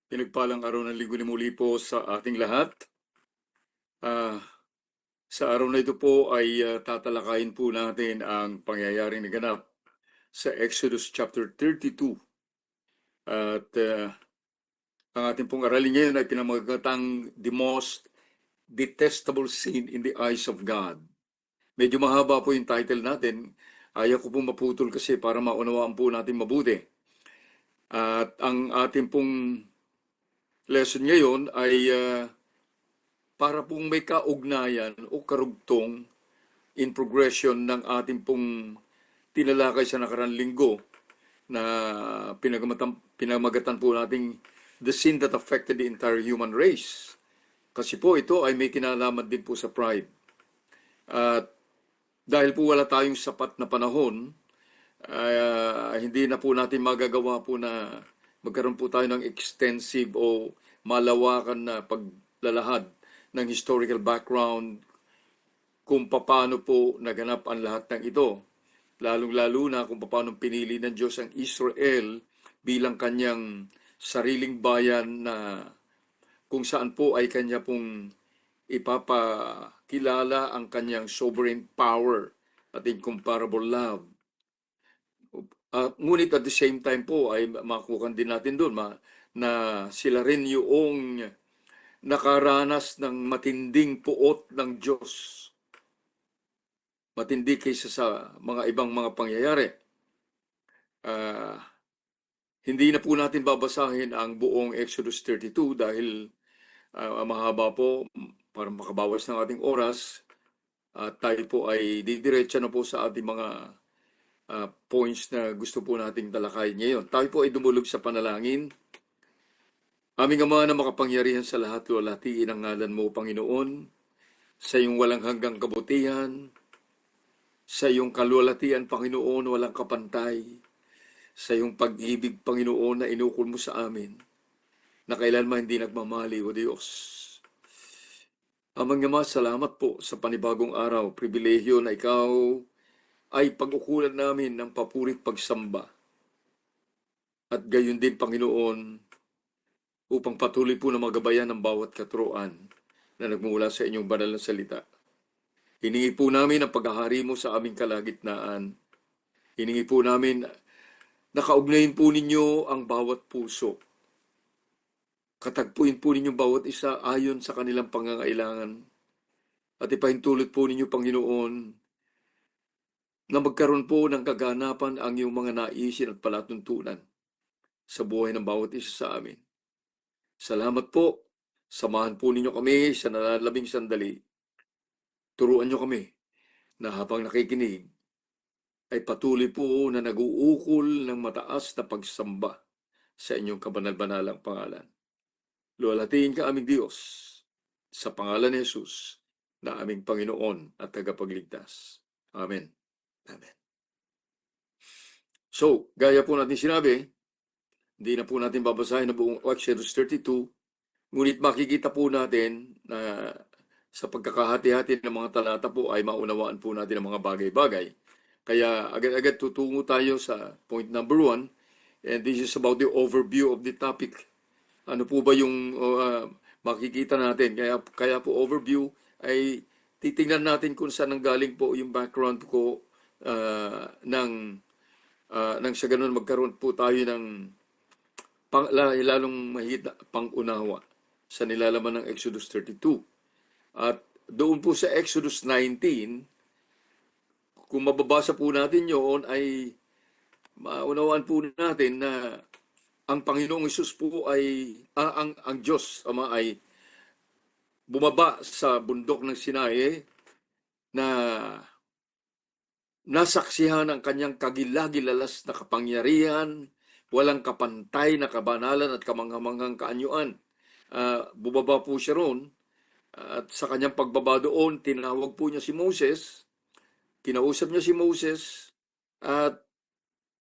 Pinagpalang araw ng linggo ni muli po sa ating lahat. Ah, sa araw na ito po ay tatalakayin po natin ang pangyayaring naganap sa Exodus chapter 32. At ang ating pong aralin ngayon ay pinamagatang The Most Detestable Sin in the Eyes of God. Medyo mahaba po yung title natin. Ayaw ko pong maputol kasi para maunawaan po natin mabuti. At ang ating pong lesson ngayon ay para pong may kaugnayan o karugtong in progression ng ating pong tinalakay sa nakarang linggo na pinamagatan po nating the sin that affected the entire human race. Kasi po ito ay may kinalaman din po sa pride. At dahil po wala tayong sapat na panahon, hindi na po natin magagawa po na magkaroon po tayo ng extensive o malawakan na paglalahad ng historical background kung paano po naganap ang lahat ng ito. Lalong-lalo na kung paano pinili ng Diyos ang Israel bilang kanyang sariling bayan na kung saan po ay kanya pong ipapakilala ang kanyang sovereign power at incomparable love. Ngunit at the same time po ay makukuha din natin doon na sila rin yung nakaranas ng matinding puot ng Diyos. Matindi kaysa sa mga ibang mga pangyayari. Hindi na po natin babasahin ang buong Exodus 32 dahil mahaba po para makabawas ng ating oras. At tayo po ay didiretso na po sa ating mga points na gusto po nating talakayin ngayon. Tayo po ay dumulog sa panalangin. Aming Ama na makapangyarihan sa lahat, luwalhatiin ang ngalan mo, Panginoon, sa iyong walang hanggang kabutihan, sa iyong kaluwalhatian, Panginoon, walang kapantay, sa iyong pag-ibig, Panginoon, na inukol mo sa amin, na kailanman hindi nagmamali, O Diyos. Amang Ama, salamat po sa panibagong araw, pribilehyo na ikaw ay pag-ukulan namin ng papurit pagsamba. At gayon din, Panginoon, upang patuloy po na magabayan ang bawat katuruan na nagmumula sa inyong banal na salita. Hiningi po namin ang paghahari mo sa aming kalagitnaan. Hiningi po namin na kaugnayin po ninyo ang bawat puso. Katagpuin po ninyo bawat isa ayon sa kanilang pangangailangan. At ipahintulot po ninyo, Panginoon, na magkaroon po ng kaganapan ang iyong mga naisin at palatuntunan sa buhay ng bawat isa sa amin. Salamat po. Samahan po ninyo kami sa nalalabing sandali. Turuan nyo kami na habang nakikinig, ay patuloy po na nag-uukol ng mataas na pagsamba sa inyong kabanal-banalang pangalan. Luwalhatiin ka aming Diyos sa pangalan ni Jesus na aming Panginoon at tagapagligtas. Amen. Amen. So, gaya po natin sinabi, hindi na po natin babasahin na buong Exodus 32, ngunit makikita po natin na sa pagkakahati-hati ng mga talata po ay maunawaan po natin ang mga bagay-bagay. Kaya agad-agad tutungo tayo sa point number 1, and this is about the overview of the topic. Ano po ba yung makikita natin? Kaya po overview ay titingnan natin kung saan nanggaling po yung background ko nang sa ganun magkaroon po tayo ng lalong mahigit na pang-unawa sa nilalaman ng Exodus 32. At doon po sa Exodus 19, kung mababasa po natin yun, ay maunawaan po natin na ang Panginoong Hesus po ay, ang Diyos, Ama, ay bumaba sa bundok ng Sinai na nasaksihan ang kanyang kagilagilalas na kapangyarihan, walang kapantay na kabanalan at kamanghamanghang kaanyuan. Bumaba po siya roon at sa kanyang pagbaba doon, tinawag po niya si Moses, kinausap niya si Moses at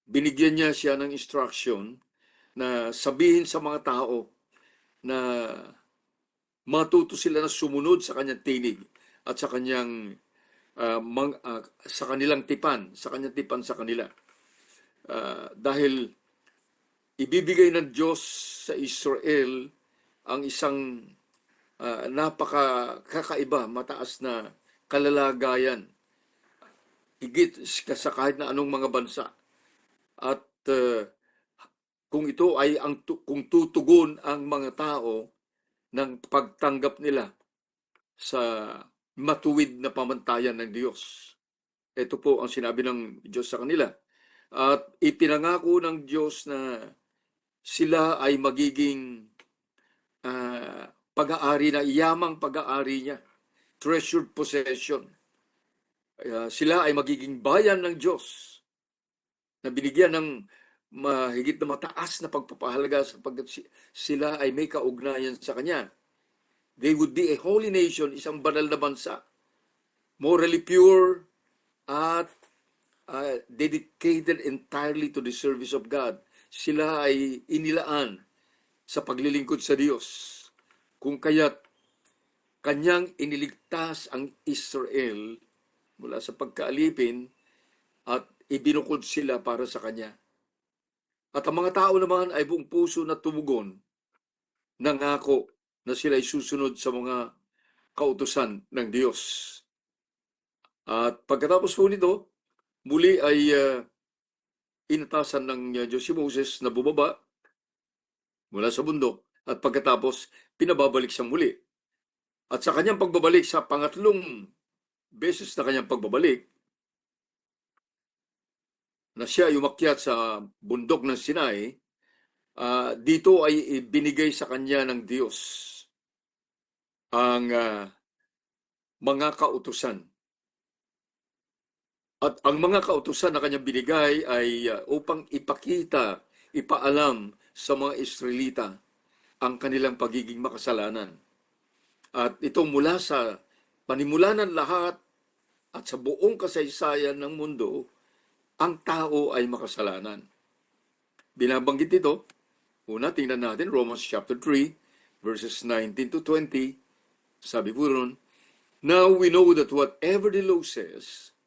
binigyan niya siya ng instruction na sabihin sa mga tao na matuto sila na sumunod sa kanyang tinig at sa kanyang sa kanilang tipan, sa kanyang tipan sa kanila. Dahil ibibigay ng Diyos sa Israel ang isang napakakaiba, mataas na kalalagayan, higit sa kahit na anong mga bansa. At kung ito ay kung tutugon ang mga tao ng pagtanggap nila sa matuwid na pamantayan ng Diyos. Ito po ang sinabi ng Diyos sa kanila. At ipinangako ng Diyos na sila ay magiging pag-aari na yamang pag-aari niya, treasured possession. Sila ay magiging bayan ng Diyos na binigyan ng mahigit na mataas na pagpapahalaga sapagkat sila ay may kaugnayan sa Kanya. They would be a holy nation, isang banal na bansa, morally pure at dedicated entirely to the service of God. Sila ay inilaan sa paglilingkod sa Diyos. Kung kaya't Kanyang iniligtas ang Israel mula sa pagkaalipin at ibinukod sila para sa Kanya. At ang mga tao naman ay buong puso na tumugon, nangako na sila ay susunod sa mga kautusan ng Diyos. At pagkatapos po nito, muli ay inatasan ng Diyos si Moses na bumaba mula sa bundok at pagkatapos pinababalik siya muli. At sa kanyang pagbabalik, sa pangatlong beses na kanyang pagbabalik, na siya ay umakyat sa bundok ng Sinai, dito ay ibinigay sa kanya ng Diyos ang mga kautusan. At ang mga kautusan na kanyang binigay ay upang ipakita, ipaalam sa mga Israelita ang kanilang pagiging makasalanan. At ito mula sa panimula ng lahat at sa buong kasaysayan ng mundo, ang tao ay makasalanan. Binabanggit ito, una tingnan natin Romans chapter 3, verses 19 to 20. Sabi po ron, now we know that whatever the law says,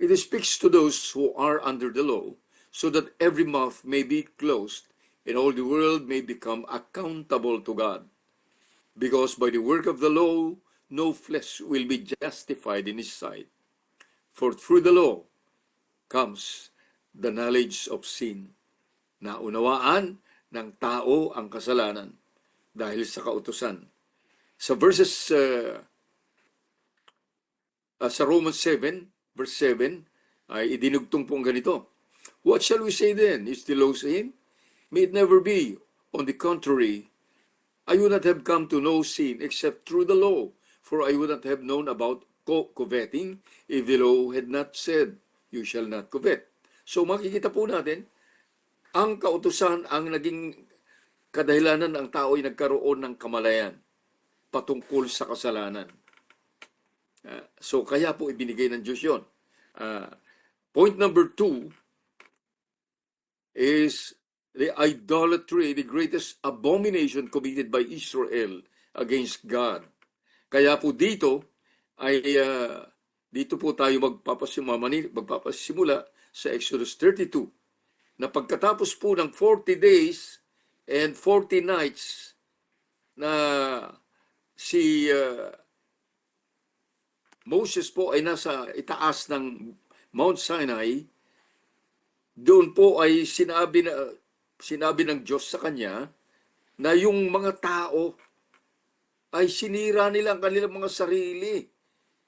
it speaks to those who are under the law, so that every mouth may be closed, and all the world may become accountable to God. Because by the work of the law, no flesh will be justified in his sight. For through the law comes the knowledge of sin. Naunawaan ng tao ang kasalanan dahil sa kautusan. Sa verses sa Romans 7, verse 7, ay idinugtong pong ganito. What shall we say then? Is the law sin? May it never be. On the contrary, I would not have come to know sin except through the law, for I would not have known about coveting if the law had not said, you shall not covet. So makikita po natin, ang kautusan ang naging kadahilanan ng tao ay nagkaroon ng kamalayan patungkol sa kasalanan. So kaya po ibinigay ng Diyos yun. Point number 2 is the idolatry, the greatest abomination committed by Israel against God. Kaya po dito ay dito po tayo magpapasimula sa Exodus 32 na pagkatapos po ng 40 days and 40 nights na si Moses po ay nasa itaas ng Mount Sinai, doon po ay sinabi ng Diyos sa kanya na yung mga tao ay sinira nila ang kanilang mga sarili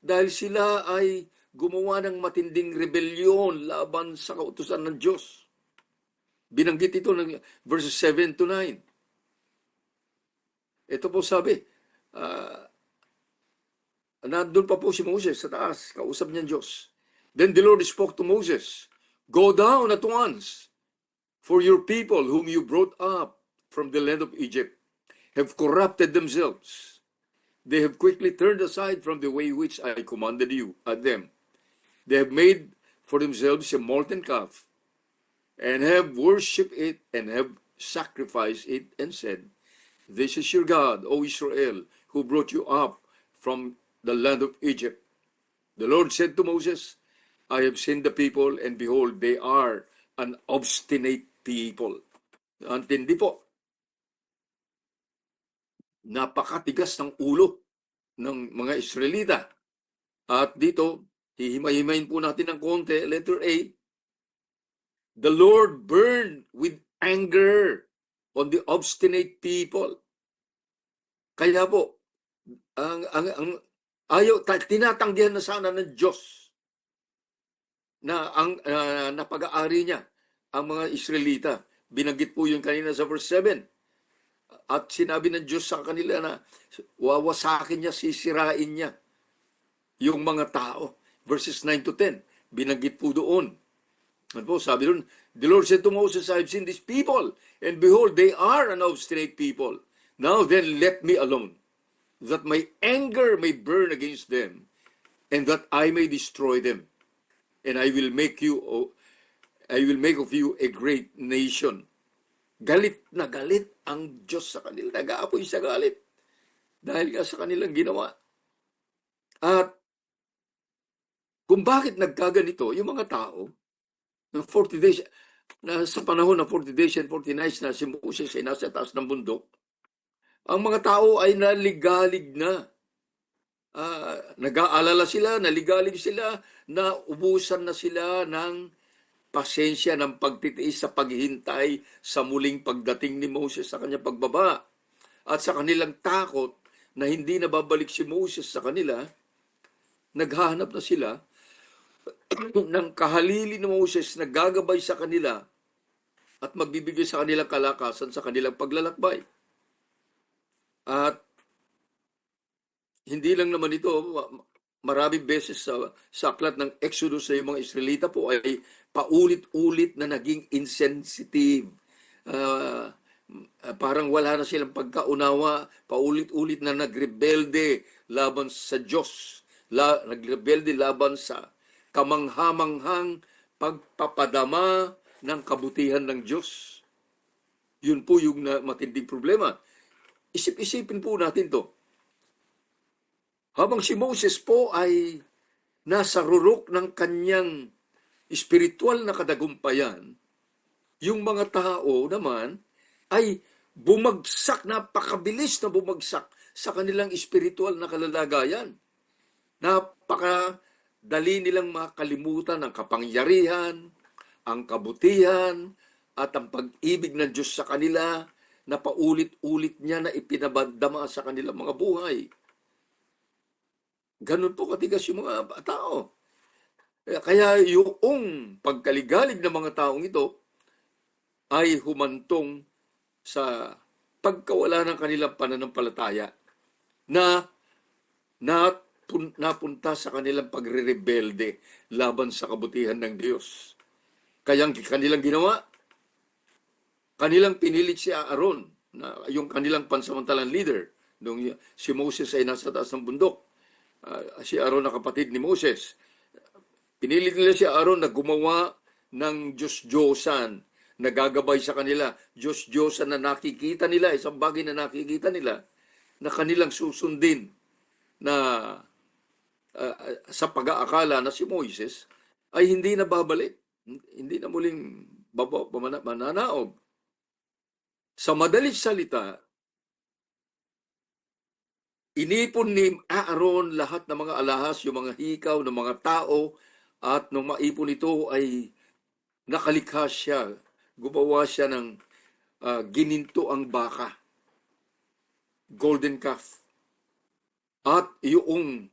dahil sila ay gumawa ng matinding rebellion laban sa kautusan ng Diyos. Binanggit ito ng verses 7 to 9. Ito po sabi, nandun pa po si Moses sa taas, kausap niya Diyos. Then the Lord spoke to Moses, go down at once, for your people whom you brought up from the land of Egypt have corrupted themselves. They have quickly turned aside from the way which I commanded you at them. They have made for themselves a molten calf, and have worshipped it, and have sacrificed it, and said, this is your God, O Israel, who brought you up from the land of Egypt. The Lord said to Moses, I have seen the people, and behold, they are an obstinate people. Ang tindi po. Napakatigas ng ulo ng mga Israelita. At dito, hihimay-himayin po natin ng konti. Letter A, the Lord burned with anger on the obstinate people. Kaya po, ang ayaw, tinatanggihan na sana ng Diyos na ang napag-aari niya ang mga Israelita. Binanggit po yun kanina sa verse 7. At sinabi ng Diyos sa kanila na wawasakin niya, sisirain niya yung mga tao. Verses 9 to 10, binanggit po doon. Ano po, sabi doon, the Lord said to Moses, I have seen these people, and behold, they are an obstinate people. Now then, let me alone, that my anger may burn against them, and that I may destroy them. And I will make of you a great nation. Galit na galit ang Diyos sa kanila. Nag-aapoy sa galit dahil nga sa kanilang ginawa. At kung bakit nagkaganito, yung mga tao, ng 40 days, na sa panahon ng 40 days and 40 nights na si Moses ay nasa taas ng bundok, ang mga tao ay naligalig na. Nag-aalala sila, naligalig sila, na ubusan na sila ng pasensya, ng pagtitiis sa paghihintay sa muling pagdating ni Moses sa kanyang pagbaba. At sa kanilang takot na hindi na babalik si Moses sa kanila, naghahanap na sila ng kahalili ni Moses na gagabay sa kanila at magbibigay sa kanilang kalakasan sa kanilang paglalakbay. At hindi lang naman ito, maraming beses sa aklat ng Exodus sa mga Israelita po ay paulit-ulit na naging insensitive. Parang wala na silang pagkaunawa, paulit-ulit na nagrebelde laban sa Diyos, nagrebelde laban sa kamanghamanghang pagpapadama ng kabutihan ng Diyos. Yun po yung matinding problema. Isip-isipin po natin to. Habang si Moses po ay nasa rurok ng kanyang espiritual na kadagumpayan, yung mga tao naman ay bumagsak, napakabilis na bumagsak sa kanilang espiritual na kalalagayan. Napakadali nilang makalimutan ang kapangyarihan, ang kabutihan, at ang pag-ibig ng Diyos sa kanila na paulit-ulit niya na ipinabadama sa kanilang mga buhay. Ganun po katigas yung mga tao. Kaya yung pagkaligalig ng mga taong ito ay humantong sa pagkawala ng kanilang pananampalataya na napunta sa kanilang pagre-rebelde laban sa kabutihan ng Diyos. Kaya ang kanilang ginawa, kanilang pinilit si Aaron, na yung kanilang pansamantalang leader, nung si Moses ay nasa taas ng bundok. Si Aaron na kapatid ni Moses. Pinilit nila si Aaron na gumawa ng Diyos-Diyosan na gagabay sa kanila. Diyos-Diyosan na nakikita nila, isang bagay na nakikita nila, na kanilang susundin na sa pag-aakala na si Moises ay hindi na babalik. Hindi na muling mananaog. Sa madaling salita, inipon ni Aaron lahat ng mga alahas, yung mga hikaw ng mga tao, at nung maipon ito ay nakalikha siya, gumawa siya ng gininto ang baka, golden calf. At yung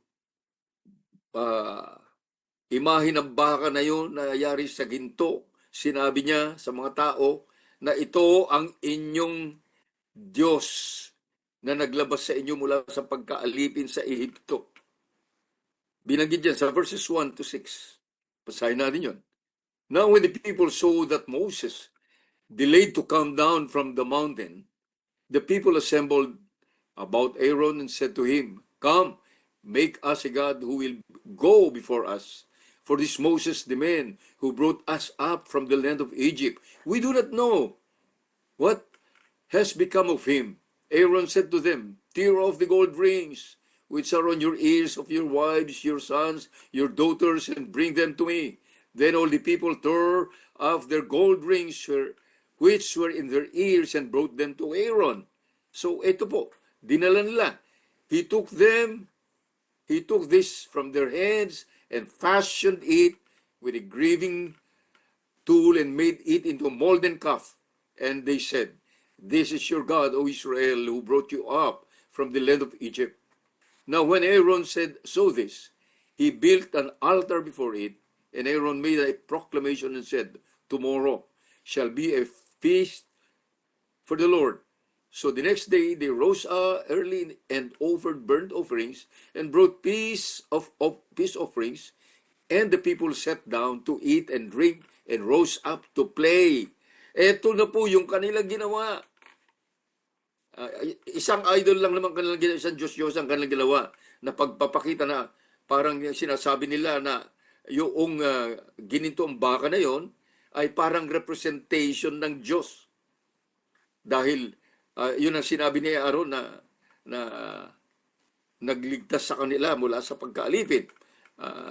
imahe ng baka na yun na yari sa ginto, sinabi niya sa mga tao na ito ang inyong Diyos na naglabas sa inyo mula sa pagkaalipin sa Ehipto. Binanggit yan sa verses 1 to 6. Basahin natin yun. Now when the people saw that Moses delayed to come down from the mountain, the people assembled about Aaron and said to him, Come, make us a God who will go before us. For this Moses, the man who brought us up from the land of Egypt, we do not know what has become of him. Aaron said to them, Tear off the gold rings which are on your ears of your wives, your sons, your daughters, and bring them to me. Then all the people tore off their gold rings which were in their ears, and brought them to Aaron. So ito po, dinala nila. He took this from their hands and fashioned it with a graving tool and made it into a molten calf. And they said, "This is your God, O Israel, who brought you up from the land of Egypt." Now when Aaron saw this, he built an altar before it, and Aaron made a proclamation and said, "Tomorrow shall be a feast for the Lord." So the next day they rose early and offered burnt offerings and brought peace offerings, and the people sat down to eat and drink and rose up to play. Ito na po yung kanilang ginawa. Isang idol lang naman kanilang ginawa, isang Diyos ang kanilang ginawa na pagpapakita na parang sinasabi nila na yung ginintong baka na yon ay parang representation ng Diyos. Dahil yun ang sinabi ni Aaron na nagligtas sa kanila mula sa pagkaalipin.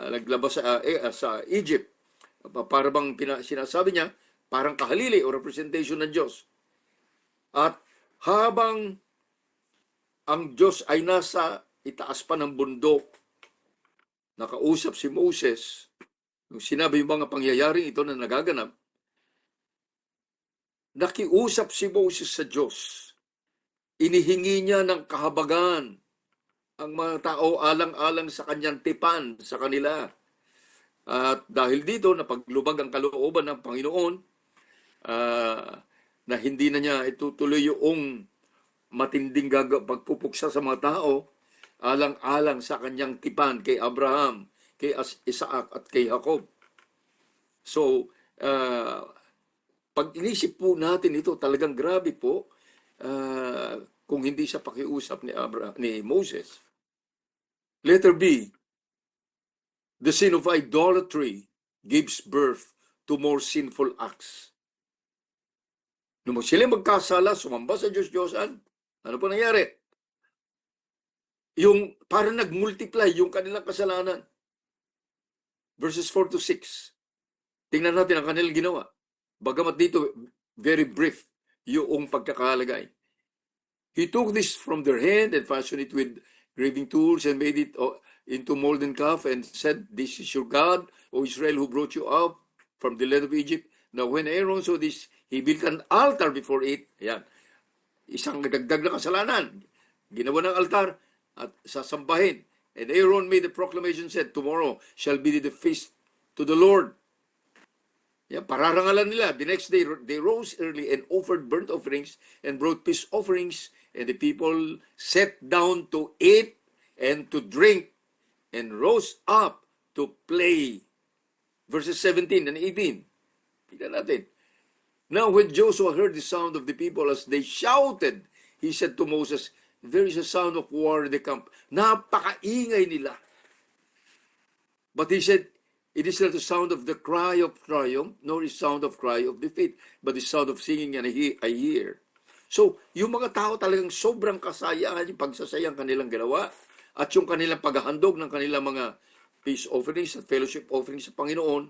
Naglabas sa Egypt. Para bang sinasabi niya, parang kahalili o representation ng Diyos. At habang ang Diyos ay nasa itaas pa ng bundok, nakausap si Moses, nung sinabi yung mga pangyayaring ito na nagaganap, nakiusap si Moses sa Diyos. Inihingi niya ng kahabagan ang mga tao alang-alang sa kanyang tipan sa kanila. At dahil dito, napaglubag ang kalooban ng Panginoon, na hindi na niya itutuloy yung matinding pagpupuksa sa mga tao, alang-alang sa kanyang tipan kay Abraham, kay Isaac at kay Jacob. So, pag inisip po natin ito, talagang grabe po kung hindi sa pakiusap ni Moses. Letter B, the sin of idolatry gives birth to more sinful acts. Nung sila magkasala, sumamba sa Diyos-Diyosan, ano po nangyari? Yung parang nag-multiply yung kanilang kasalanan. Verses 4 to 6. Tingnan natin ang kanilang ginawa. Bagamat dito, very brief yung pagkakalagay. He took this from their hand and fashioned it with graving tools and made it into molten calf and said, "This is your God, O Israel, who brought you up from the land of Egypt." Now when Aaron saw this, he built an altar before it. Ayan. Isang nagdagdag na kasalanan. Ginawa ng altar at sasambahin. And Aaron made a proclamation, said, "Tomorrow shall be the feast to the Lord." Yeah, pararangalan nila. The next day, they rose early and offered burnt offerings and brought peace offerings. And the people sat down to eat and to drink and rose up to play. Verses 17 and 18. Tignan natin. Now when Joshua heard the sound of the people as they shouted, he said to Moses, "There is a sound of war in the camp." Napakaingay nila. But he said, "It is not the sound of the cry of triumph, nor is sound of cry of defeat, but the sound of singing and I hear." So, yung mga tao talagang sobrang kasayahan, yung pagsasayang kanilang ginawa, at yung kanilang paghahandog ng kanilang mga peace offerings at fellowship offerings sa Panginoon,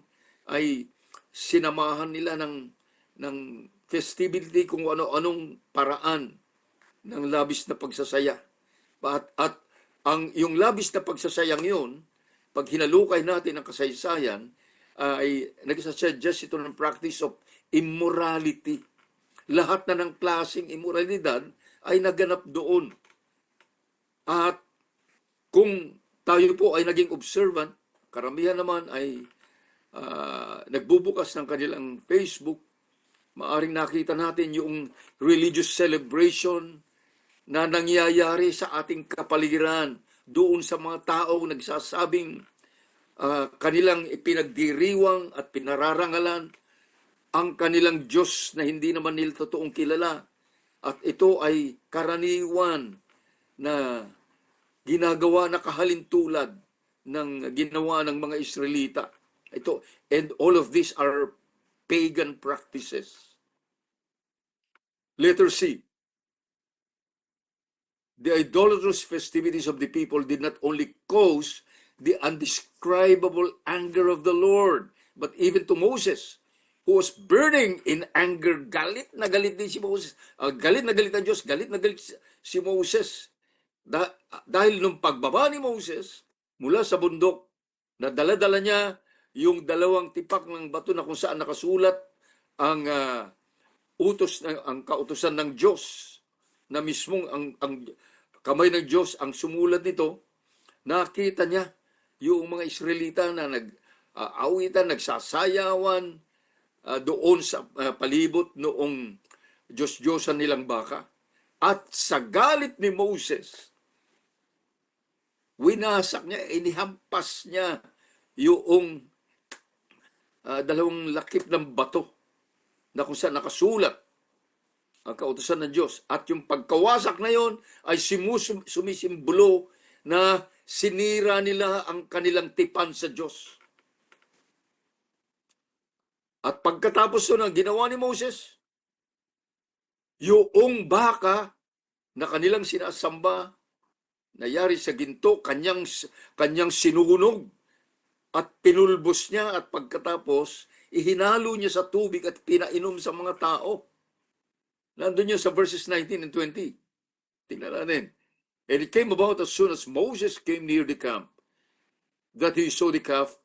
ay sinamahan nila ng festivity kung ano-anong paraan ng labis na pagsasaya. At yung labis na pagsasayang yun, pag hinalukay natin ang kasaysayan, ay nagsasuggest ito ng practice of immorality. Lahat na ng klaseng immoralidad ay naganap doon. At kung tayo po ay naging observant, karamihan naman ay nagbubukas ng kanilang Facebook, maaring nakita natin yung religious celebration na nangyayari sa ating kapaligiran doon sa mga taong nagsasabing kanilang ipinagdiriwang at pinararangalan ang kanilang Diyos na hindi naman nila totoong kilala. At ito ay karaniwan na ginagawa na kahalintulad ng ginawa ng mga Israelita. Ito, and all of these are pagan practices. Letter C. The idolatrous festivities of the people did not only cause the undescribable anger of the Lord, but even to Moses, who was burning in anger. Galit na galit din si Moses. Galit na galit ang Diyos. Galit na galit si Moses. Dahil nung pagbaba ni Moses mula sa bundok, na dala-dala niya yung dalawang tipak ng bato na kung saan nakasulat ang ang kautusan ng Diyos, na mismong ang kamay ng Diyos ang sumulat nito. Nakita niya yung mga Israelita na nag-awitan, nagsasayawan doon sa palibot noong Diyos-Diyosan nilang baka. At sa galit ni Moses, winasak niya, inihampas niya yung dalawang lakip ng bato na kung saan nakasulat ang kautusan ng Diyos. At yung pagkawasak na yon ay sumisimbolo na sinira nila ang kanilang tipan sa Diyos. At pagkatapos nun, ang ginawa ni Moses, yung baka na kanilang sinasamba, nayari sa ginto, kanyang sinunog at pinulbos niya, at pagkatapos, ihinalo niya sa tubig at pinainom sa mga tao. Nandun yun sa verses 19 and 20. Tingnan natin. And it came about as soon as Moses came near the camp, that he saw the calf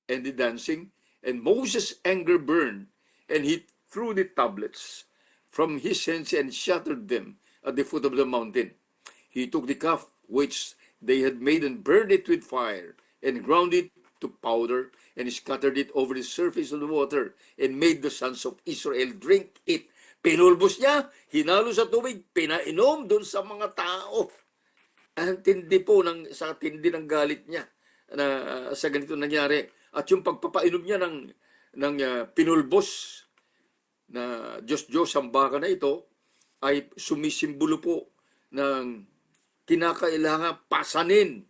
and the dancing, and Moses' anger burned, and he threw the tablets from his hands and shattered them at the foot of the mountain. He took the calf which they had made and burned it with fire, and ground it to powder, and scattered it over the surface of the water, and made the sons of Israel drink it. Pinulbos niya, hinalo sa tubig, pinainom doon sa mga tao. Ang tindi po sa tindi ng galit niya na sa ganito nangyari. At yung pagpapainom niya ng pinulbos na Diyos-Diyos ang baka na ito ay sumisimbolo po ng kinakailangan pasanin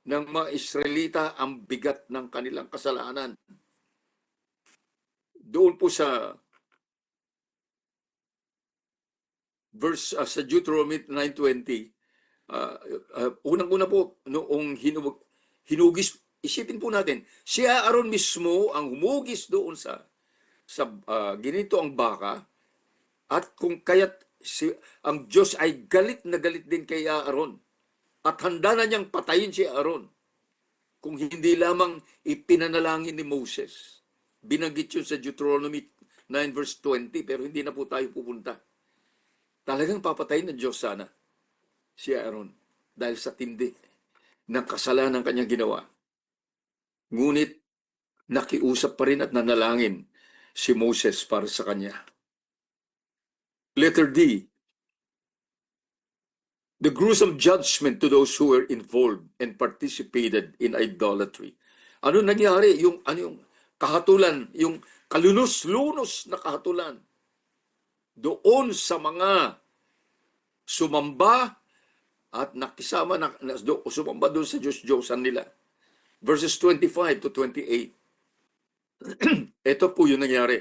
ng mga Israelita ang bigat ng kanilang kasalanan. Doon po sa verse sa Deuteronomy 9:20, unang-una po noong hinugis, isipin po natin, si Aaron mismo ang humugis doon sa ginito ang baka, at kung kaya't ang Diyos ay galit na galit din kay Aaron at handa na niyang patayin si Aaron kung hindi lamang ipinanalangin ni Moses. Binanggit yun sa Deuteronomy 9 verse 20, pero hindi na po tayo pupunta. Talagang papatayin ng Diyos sana si Aaron dahil sa tindi ng kasalanan ng kanyang ginawa. Ngunit nakiusap pa rin at nanalangin si Moses para sa kanya. Letter D, the gruesome judgment to those who were involved and participated in idolatry. Ano nangyari? Yung kahatulan, yung kalunos-lunos na kahatulan doon sa mga sumamba at nakisama sumamba doon sa Diyos-Diyosan nila. Verses 25 to 28. Ito po yung nangyari.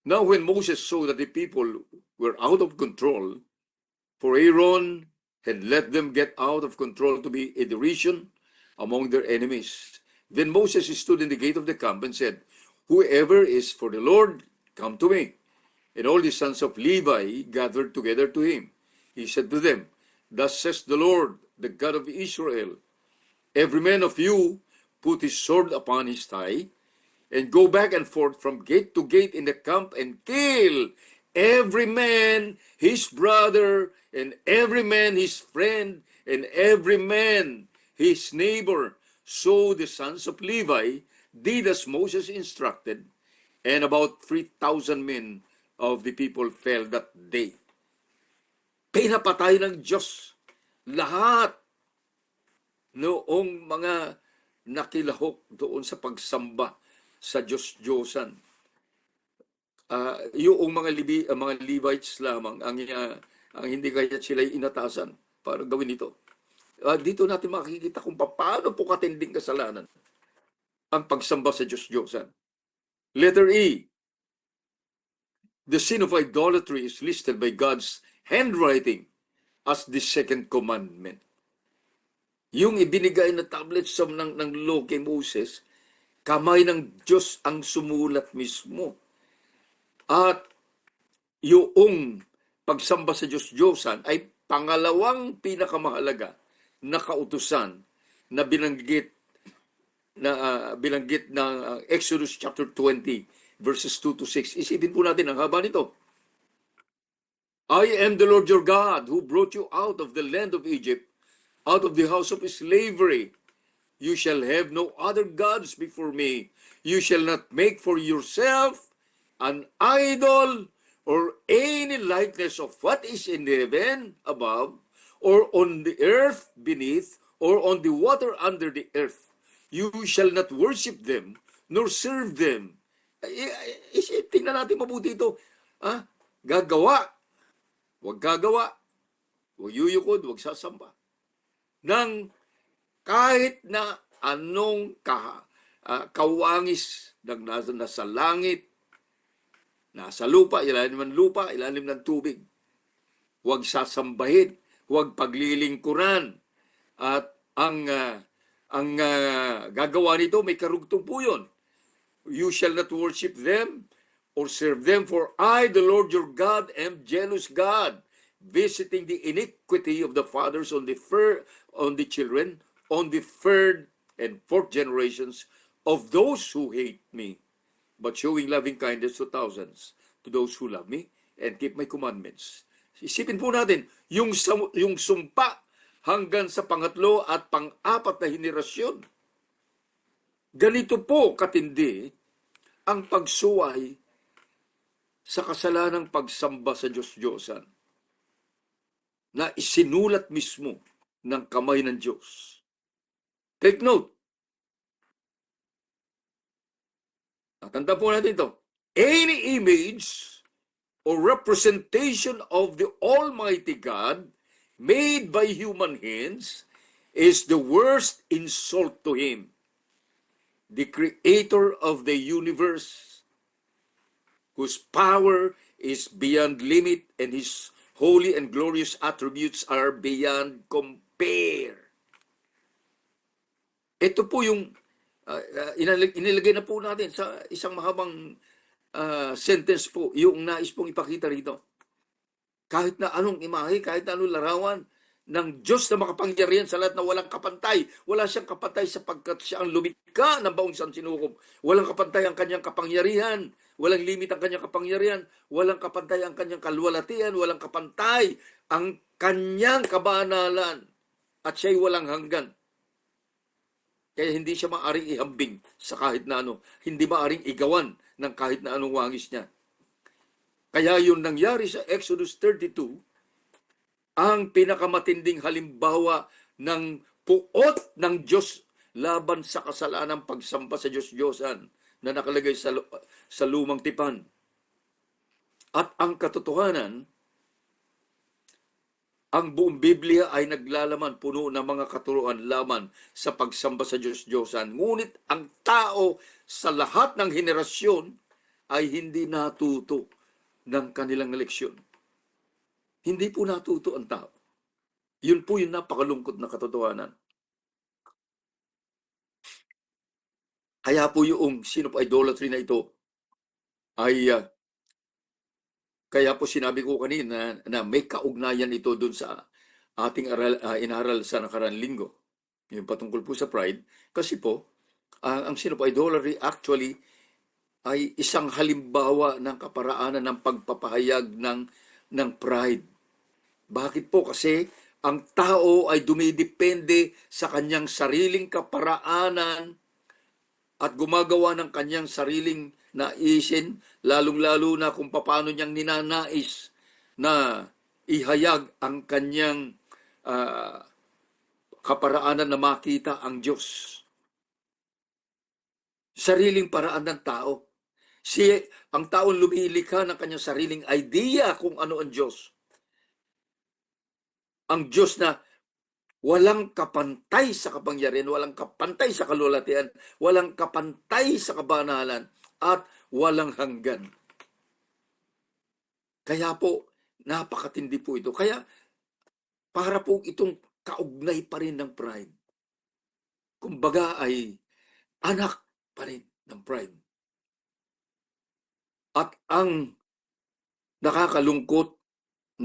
Now when Moses saw that the people were out of control, for Aaron had let them get out of control to be a derision among their enemies, then Moses stood in the gate of the camp and said, whoever is for the Lord, come to me. And all the sons of Levi gathered together to him. He said to them, thus says the Lord, the God of Israel, every man of you put his sword upon his thigh, and go back and forth from gate to gate in the camp, and kill every man his brother, and every man his friend, and every man his neighbor. So the sons of Levi did as Moses instructed, and about 3,000 men of the people fell that day. Pinapatay ng Diyos lahat noong mga nakilahok doon sa pagsamba sa Diyos-Diyosan. Yung mga Levites lamang ang hindi kaya sila inatasan para gawin ito. Dito natin makikita kung paano po katinding kasalanan ang pagsamba sa Diyos-Diyosan. Letter E, the sin of idolatry is listed by God's handwriting as the second commandment. Yung ibinigay na tablets ng law kay Moses, Kamay ng Diyos ang sumulat mismo. At yung pagsamba sa Diyos-Diyosan ay pangalawang pinakamahalaga na kautusan na binanggit ng Exodus chapter 20 verses 2 to 6. Isipin po natin ang haba nito. I am the Lord your God who brought you out of the land of Egypt, out of the house of slavery. You shall have no other gods before me. You shall not make for yourself an idol or any likeness of what is in the heaven above, or on the earth beneath, or on the water under the earth. You shall not worship them, nor serve them. Tingnan natin mabuti ito. Gagawa, huwag gagawa, huwag yuyukod, huwag sasamba. Nang kahit na anong kawangis ng nasa langit, nasa lupa, ilalim ng lupa, ilalim ng tubig. Huwag sasambahin, huwag paglilingkuran. At ang gagawa nito, may karugtong po yun. You shall not worship them or serve them, for I, the Lord your God, am jealous God, visiting the iniquity of the fathers on the children, on the third and fourth generations of those who hate me, but showing loving kindness to thousands, to those who love me and keep my commandments. Isipin po natin, yung sumpa hanggang sa pangatlo at pang-apat na henerasyon. Ganito po katindi ang pagsuway sa kasalanang pagsamba sa Diyos-Diyosan na isinulat mismo ng kamay ng Diyos. Take note. Natanda po natin ito. Any image or representation of the Almighty God made by human hands is the worst insult to Him, the Creator of the universe, whose power is beyond limit and His holy and glorious attributes are beyond compare. Ito po yung inilagay na po natin sa isang mahabang sentence po, yung nais pong ipakita rito. Kahit na anong imahe, kahit na anong larawan ng Diyos na makapangyarihan sa lahat na walang kapantay. Wala siyang kapantay sapagkat siya ang lumikha ng baong sansinukob. Walang kapantay ang kanyang kapangyarihan. Walang limit ang kanyang kapangyarihan. Walang kapantay ang kanyang kalwalatian. Walang kapantay ang kanyang kabanalan. At siya'y walang hanggan. Kaya hindi siya maaring ihambing sa kahit na ano. Hindi maaring igawan ng kahit na anong wangis niya. Kaya yun nangyari sa Exodus 32, ang pinakamatinding halimbawa ng puot ng Diyos laban sa kasalanang pagsamba sa Diyos-Diyosan na nakalagay sa lumang tipan. At ang katotohanan, ang buong Biblia ay naglalaman puno ng mga katuruan laman sa pagsamba sa Diyos-Diyosan. Ngunit ang tao sa lahat ng henerasyon ay hindi natuto ng kanilang leksyon. Hindi po natuto ang tao. Yun po yung napakalungkot na katotohanan. Kaya po yung sin of idolatry na ito ay kaya po sinabi ko kanina na may kaugnayan ito dun sa ating inaral sa nakaraan linggo. Yung patungkol po sa pride. Kasi po, ang sin of idolatry actually ay isang halimbawa ng kaparaanan ng pagpapahayag ng pride. Bakit po? Kasi ang tao ay dumidepende sa kanyang sariling kaparaanan at gumagawa ng kanyang sariling naisin, lalong-lalo na kung paano niyang ninanais na ihayag ang kanyang kaparaanan na makita ang Diyos. Sariling paraan ng tao. Ang taong lumilikha ng kanyang sariling idea kung ano ang Diyos. Ang Diyos na walang kapantay sa kapangyarihan, walang kapantay sa kalulatian, walang kapantay sa kabanalan, at walang hanggan. Kaya po, napakatindi po ito. Kaya, para po itong kaugnay pa rin ng pride. Kumbaga ay, anak, pa rin ng pride. At ang nakakalungkot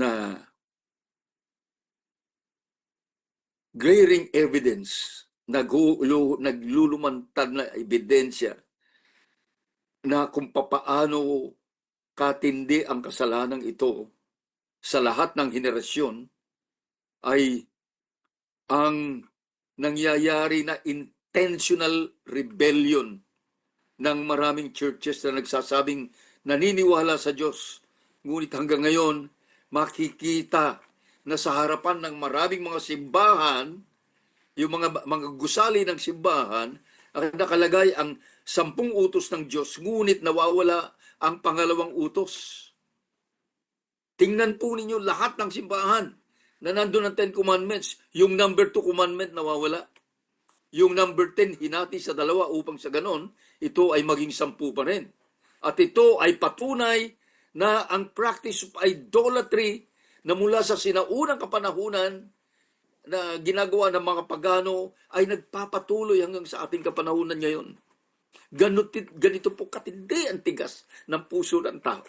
na glaring evidence, naglulumantad na ebidensya na kung papaano katindi ang kasalanang ito sa lahat ng henerasyon ay ang nangyayari na intentional rebellion ng maraming churches na nagsasabing naniniwala sa Diyos. Ngunit hanggang ngayon, makikita na sa harapan ng maraming mga simbahan, yung mga gusali ng simbahan, ang nakalagay ang 10 utos ng Diyos, ngunit nawawala ang pangalawang utos. Tingnan po ninyo lahat ng simbahan na nandun ang 10 Commandments. Yung number 2 commandment nawawala. Yung number 10 hinati sa 2 upang sa ganon, ito ay maging 10 pa rin. At ito ay patunay na ang practice of idolatry na mula sa sinaunang kapanahunan na ginagawa ng mga pagano ay nagpapatuloy hanggang sa ating kapanahunan ngayon. Ganito po katindi ang tigas ng puso ng tao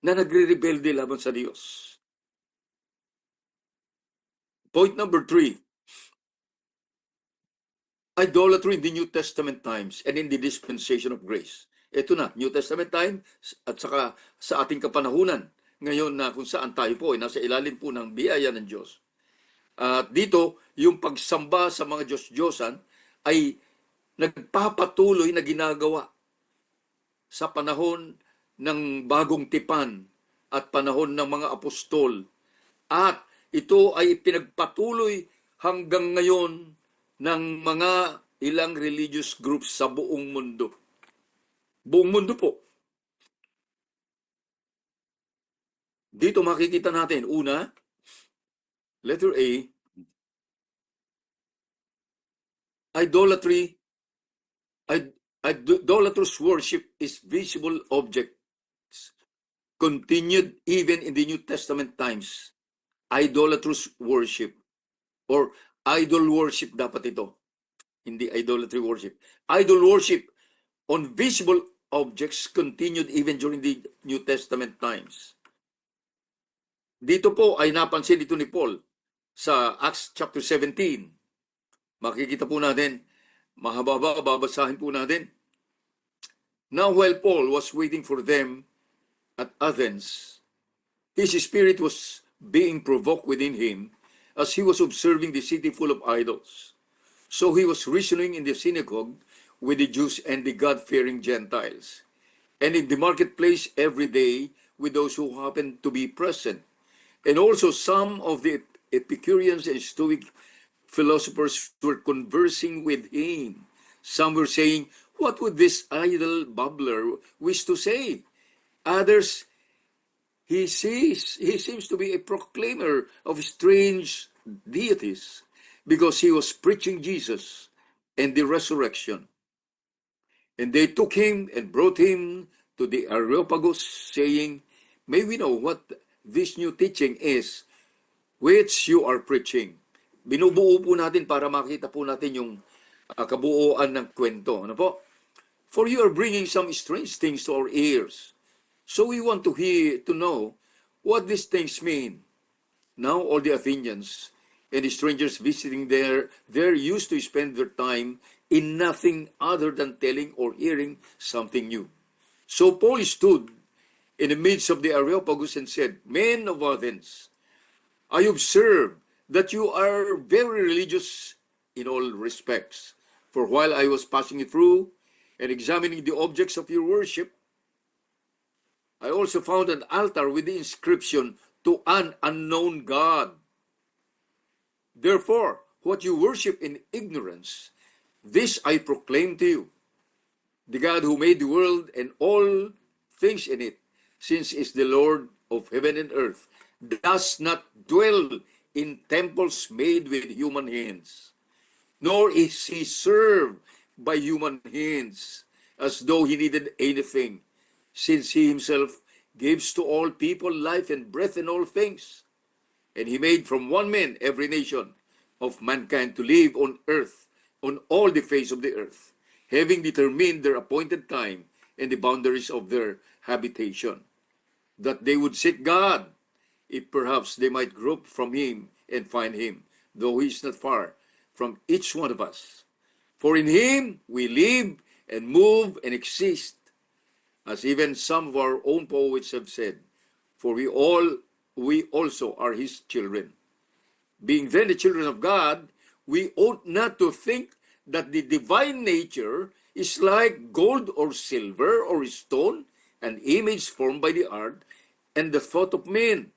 na nagre-rebelde laban sa Diyos. Point number 3. Idolatry in the New Testament times and in the dispensation of grace. Ito na, New Testament time at saka sa ating kapanahunan. Ngayon na kung saan tayo po ay nasa ilalim po ng biyaya ng Diyos. At dito, yung pagsamba sa mga Diyos-Diyosan ay nagpapatuloy na ginagawa sa panahon ng bagong tipan at panahon ng mga apostol. At ito ay pinagpatuloy hanggang ngayon ng mga ilang religious groups sa buong mundo. Buong mundo po. Dito makikita natin, una, letter A, idolatrous worship is visible objects, continued even in the New Testament times. Idolatrous worship or idol worship dapat ito. Hindi idolatry worship. Idol worship on visible objects continued even during the New Testament times. Dito po ay napansin ito ni Paul sa Acts chapter 17. Makikita po natin, mahaba-haba, babasahin po natin. Now while Paul was waiting for them at Athens, his spirit was being provoked within him as he was observing the city full of idols. So he was reasoning in the synagogue with the Jews and the God-fearing Gentiles, and in the marketplace every day with those who happened to be present. And also some of the Epicureans and Stoic philosophers were conversing with him. Some were saying, "What would this idle babbler wish to say?" Others, he seems to be a proclaimer of strange deities because he was preaching Jesus and the resurrection. And they took him and brought him to the Areopagus, saying, "May we know what this new teaching is which you are preaching?" Binubuo po natin para makita po natin yung kabuuan ng kwento. Ano po? "For you are bringing some strange things to our ears. So we want to know what these things mean." Now all the Athenians and the strangers visiting there used to spend their time in nothing other than telling or hearing something new. So Paul stood in the midst of the Areopagus and said, "Men of Athens, I observe that you are very religious in all respects. For while I was passing through and examining the objects of your worship, I also found an altar with the inscription, 'To an unknown God.' Therefore, what you worship in ignorance, this I proclaim to you. The God who made the world and all things in it, since is the Lord of heaven and earth, does not dwell in temples made with human hands, nor is he served by human hands as though he needed anything, since he himself gives to all people life and breath and all things. And he made from one man every nation of mankind to live on earth, on all the face of the earth. having determined their appointed time and the boundaries of their habitation, that they would seek God, if perhaps they might grope from him and find him, though he is not far from each one of us. For in him we live and move and exist, as even some of our own poets have said, for we also are his children. Being then the children of God, we ought not to think that the divine nature is like gold or silver or stone, an image formed by the art and the thought of men.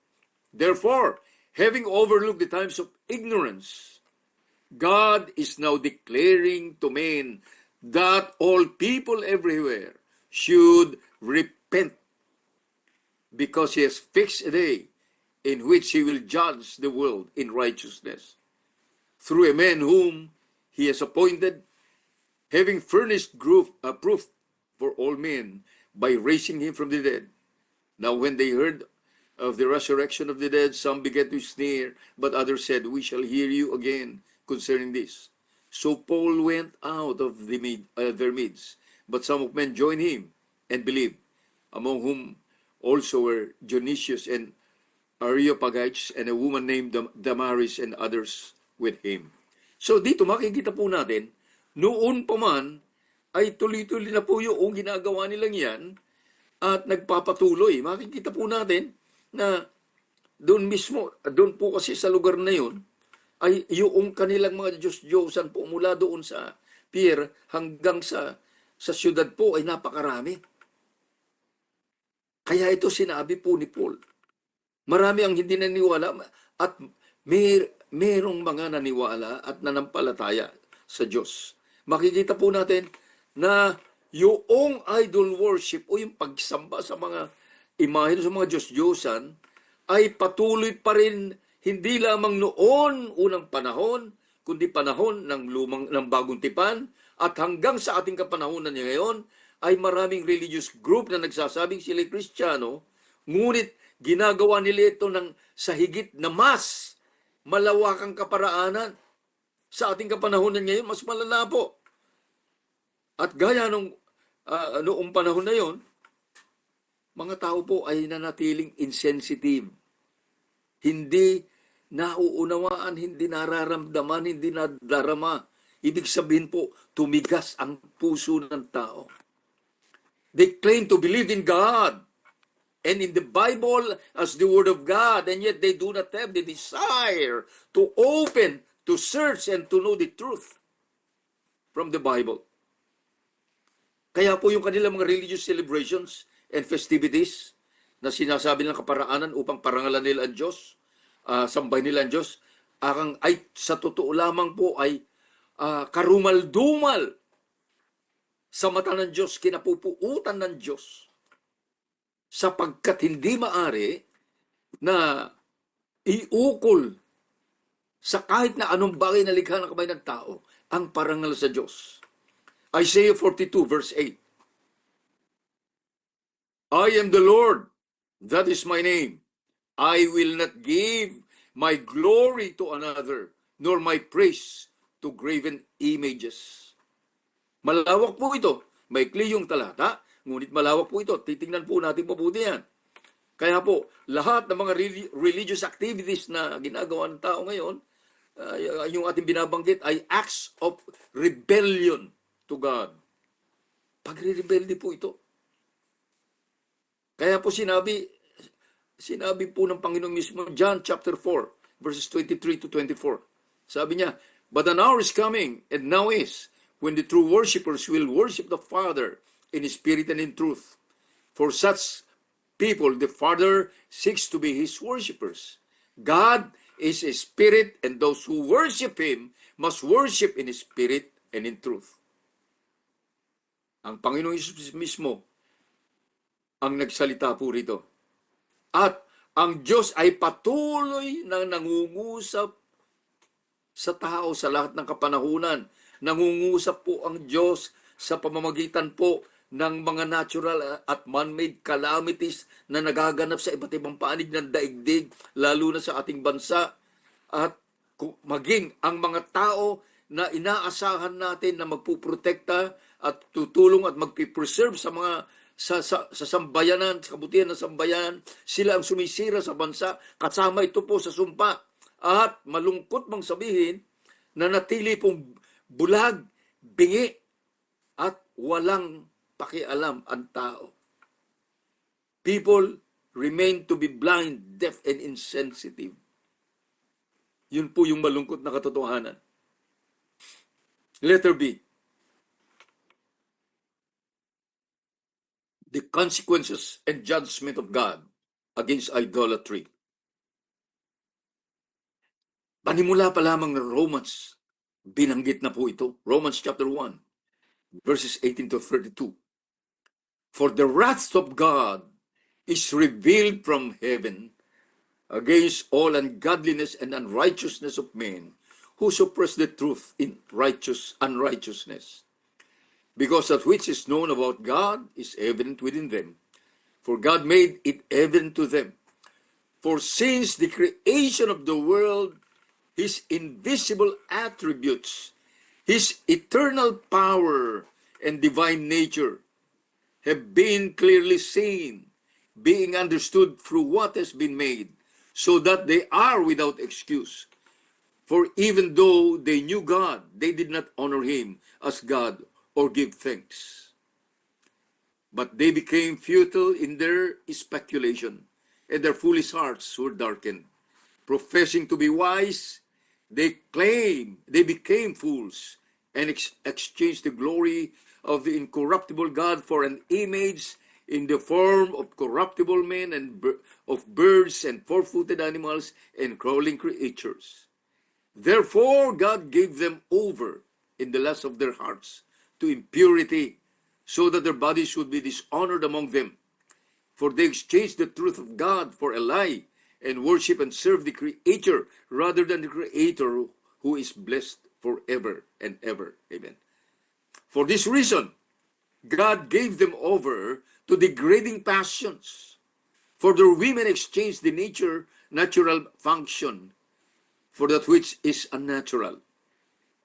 Therefore, having overlooked the times of ignorance, God is now declaring to men that all people everywhere should repent, because he has fixed a day in which he will judge the world in righteousness through a man whom he has appointed, having furnished proof for all men by raising him from the dead. Now when they heard of the resurrection of the dead, some began to sneer, but others said, we shall hear you again concerning this. So Paul went out of their midst, but some of men joined him and believed, among whom also were Dionysius and Areopagites and a woman named Damaris and others with him. So dito makikita po natin, noon pa man ay tuloy-tuloy na po yung ginagawa nilang yan at nagpapatuloy. Makikita po natin na doon mismo, doon po kasi sa lugar na yun, ay yung kanilang mga Diyos-Diyosan po mula doon sa pier hanggang sa syudad po ay napakarami. Kaya ito sinabi po ni Paul. Marami ang hindi naniwala at merong mga naniwala at nanampalataya sa Diyos. Makikita po natin na yung idol worship o yung pagsamba sa mga imahe sa mga Diyos-Diyosan ay patuloy pa rin hindi lamang noon unang panahon, kundi panahon ng bagong tipan at hanggang sa ating kapanahunan ngayon ay maraming religious group na nagsasabing sila Kristiyano, ngunit ginagawa nila ito sa higit na mas malawakang kaparaanan. Sa ating kapanahunan ngayon, mas malala po. At gaya noong panahon na yon, mga tao po ay nanatiling insensitive. Hindi nauunawaan, hindi nararamdaman, hindi nadarama. Ibig sabihin po, tumigas ang puso ng tao. They claim to believe in God and in the Bible as the Word of God, and yet they do not have the desire to open, to search, and to know the truth from the Bible. Kaya po yung kanilang mga religious celebrations and festivities na sinasabi ng kaparaanan upang parangalan nila ang Diyos, sambay nila ang Diyos, ay sa totoo lamang po ay karumal-dumal sa mata ng Diyos, kinapupuutan ng Diyos, sapagkat hindi maari na iukol sa kahit na anong bagay na likha ng kamay ng tao ang parangal sa Diyos. Isaiah 42 verse 8. I am the Lord, that is my name. I will not give my glory to another, nor my praise to graven images. Malawak po ito. Maikli yung talata, ngunit malawak po ito. Titingnan po natin mabuti yan. Kaya po, lahat ng mga religious activities na ginagawa ng tao ngayon, yung ating binabanggit ay acts of rebellion to God. Pagre-rebelde po ito. Kaya po sinabi po ng Panginoon mismo, John chapter 4, verses 23 to 24. Sabi niya, but an hour is coming, and now is, when the true worshipers will worship the Father in spirit and in truth. For such people, the Father seeks to be His worshipers. God is a spirit, and those who worship Him must worship in spirit and in truth. Ang Panginoong Hesus mismo ang nagsalita po rito. At ang Diyos ay patuloy na nangungusap sa tao sa lahat ng kapanahunan. Nangungusap po ang Diyos sa pamamagitan po ng mga natural at man-made calamities na nagaganap sa iba't ibang panig ng daigdig, lalo na sa ating bansa. At maging ang mga tao na inaasahan natin na magpuprotekta at tutulong at magpipreserve sa mga sa sambayanan, sa kabutihan ng sambayanan, sila ang sumisira sa bansa. Kasama ito po sa sumpa. At malungkot mang sabihin na natili pong bulag, bingi, at walang pakialam ang tao. People remain to be blind, deaf, and insensitive. Yun po yung malungkot na katotohanan. Letter B. The consequences and judgment of God against idolatry. Panimula pa lamang ng Romans, binanggit na po ito. Romans chapter 1, verses 18 to 32. For the wrath of God is revealed from heaven against all ungodliness and unrighteousness of men who suppress the truth in unrighteousness. Because that which is known about God is evident within them, for God made it evident to them. For since the creation of the world, His invisible attributes, His eternal power and divine nature have been clearly seen, being understood through what has been made, so that they are without excuse. For even though they knew God, they did not honor Him as God or give thanks. But they became futile in their speculation, and their foolish hearts were darkened. Professing to be wise, they became fools and exchanged the glory of the incorruptible God for an image in the form of corruptible men and of birds and four-footed animals and crawling creatures. Therefore, God gave them over in the lust of their hearts to impurity, so that their bodies should be dishonored among them. For they exchanged the truth of God for a lie, and worship and serve the Creator rather than the Creator, who is blessed forever and ever. Amen. For this reason, God gave them over to degrading passions. For their women exchanged the natural function for that which is unnatural.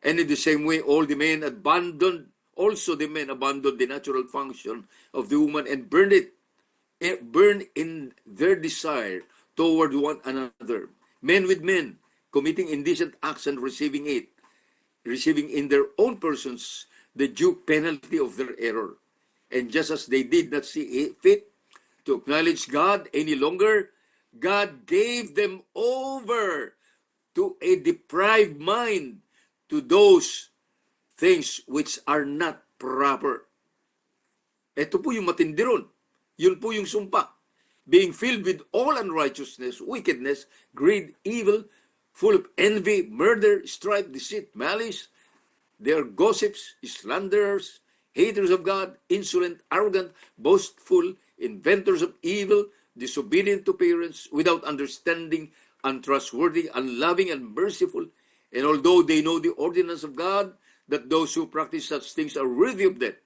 And in the same way, the men abandoned the natural function of the woman and burned in their desire toward one another. Men with men, committing indecent acts and receiving in their own persons the due penalty of their error. And just as they did not see fit to acknowledge God any longer, God gave them over to a deprived mind, to those things which are not proper. Ito po yung matindi ron. Yun po yung sumpa. Being filled with all unrighteousness, wickedness, greed, evil, full of envy, murder, strife, deceit, malice. They are gossips, slanderers, haters of God, insolent, arrogant, boastful, inventors of evil, disobedient to parents, without understanding, untrustworthy, unloving, and merciful. And although they know the ordinance of God, that those who practice such things are worthy of death,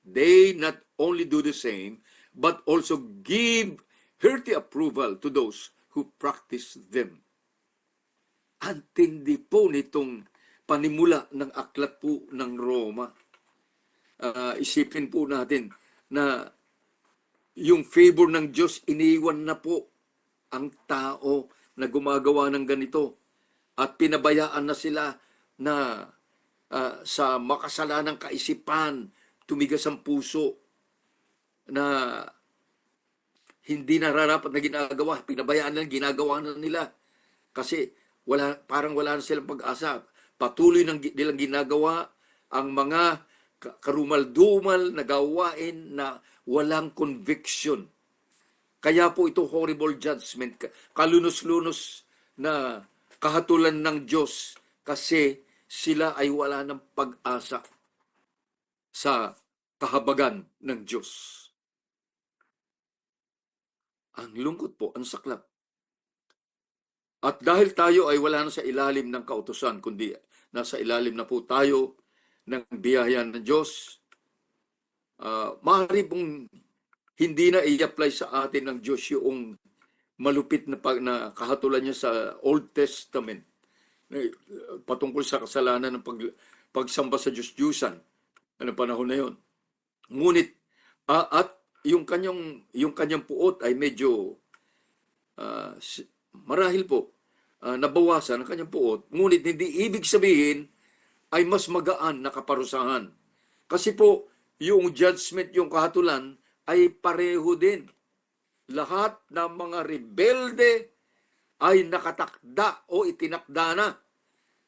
they not only do the same, but also give hearty approval to those who practice them. Antindi po nitong panimula ng aklat po ng Roma. Isipin po natin na yung favor ng Diyos, iniwan na po ang tao na gumagawa ng ganito. At pinabayaan na sila na sa makasalanang kaisipan, tumigas ang puso na hindi nararapat na ginagawa. Pinabayaan na, ginagawa na nila. Kasi parang wala na silang pag-asa. Patuloy nilang ginagawa ang mga karumal-dumal na gawain na walang conviction. Kaya po ito horrible judgment, kalunos-lunos na kahatulan ng Diyos, kasi sila ay wala ng pag-asa sa kahabagan ng Diyos. Ang lungkot po, ang saklap. At dahil tayo ay wala na sa ilalim ng kautusan, kundi nasa ilalim na po tayo ng biyaya ng Diyos, maaari pong hindi na i-apply sa atin ng Diyos yung malupit na kahatulan niya sa Old Testament. patungkol sa kasalanan ng pagsamba sa Diyos-Diyusan ano panahon na yon. Ngunit at yung kanyang puot ay medyo ah, marahil po nabawasan ang kanyang puot, ngunit hindi ibig sabihin ay mas magaan na kaparusahan. Kasi po, yung judgment, yung kahatulan ay pareho din. Lahat ng mga rebelde ay nakatakda o itinakda na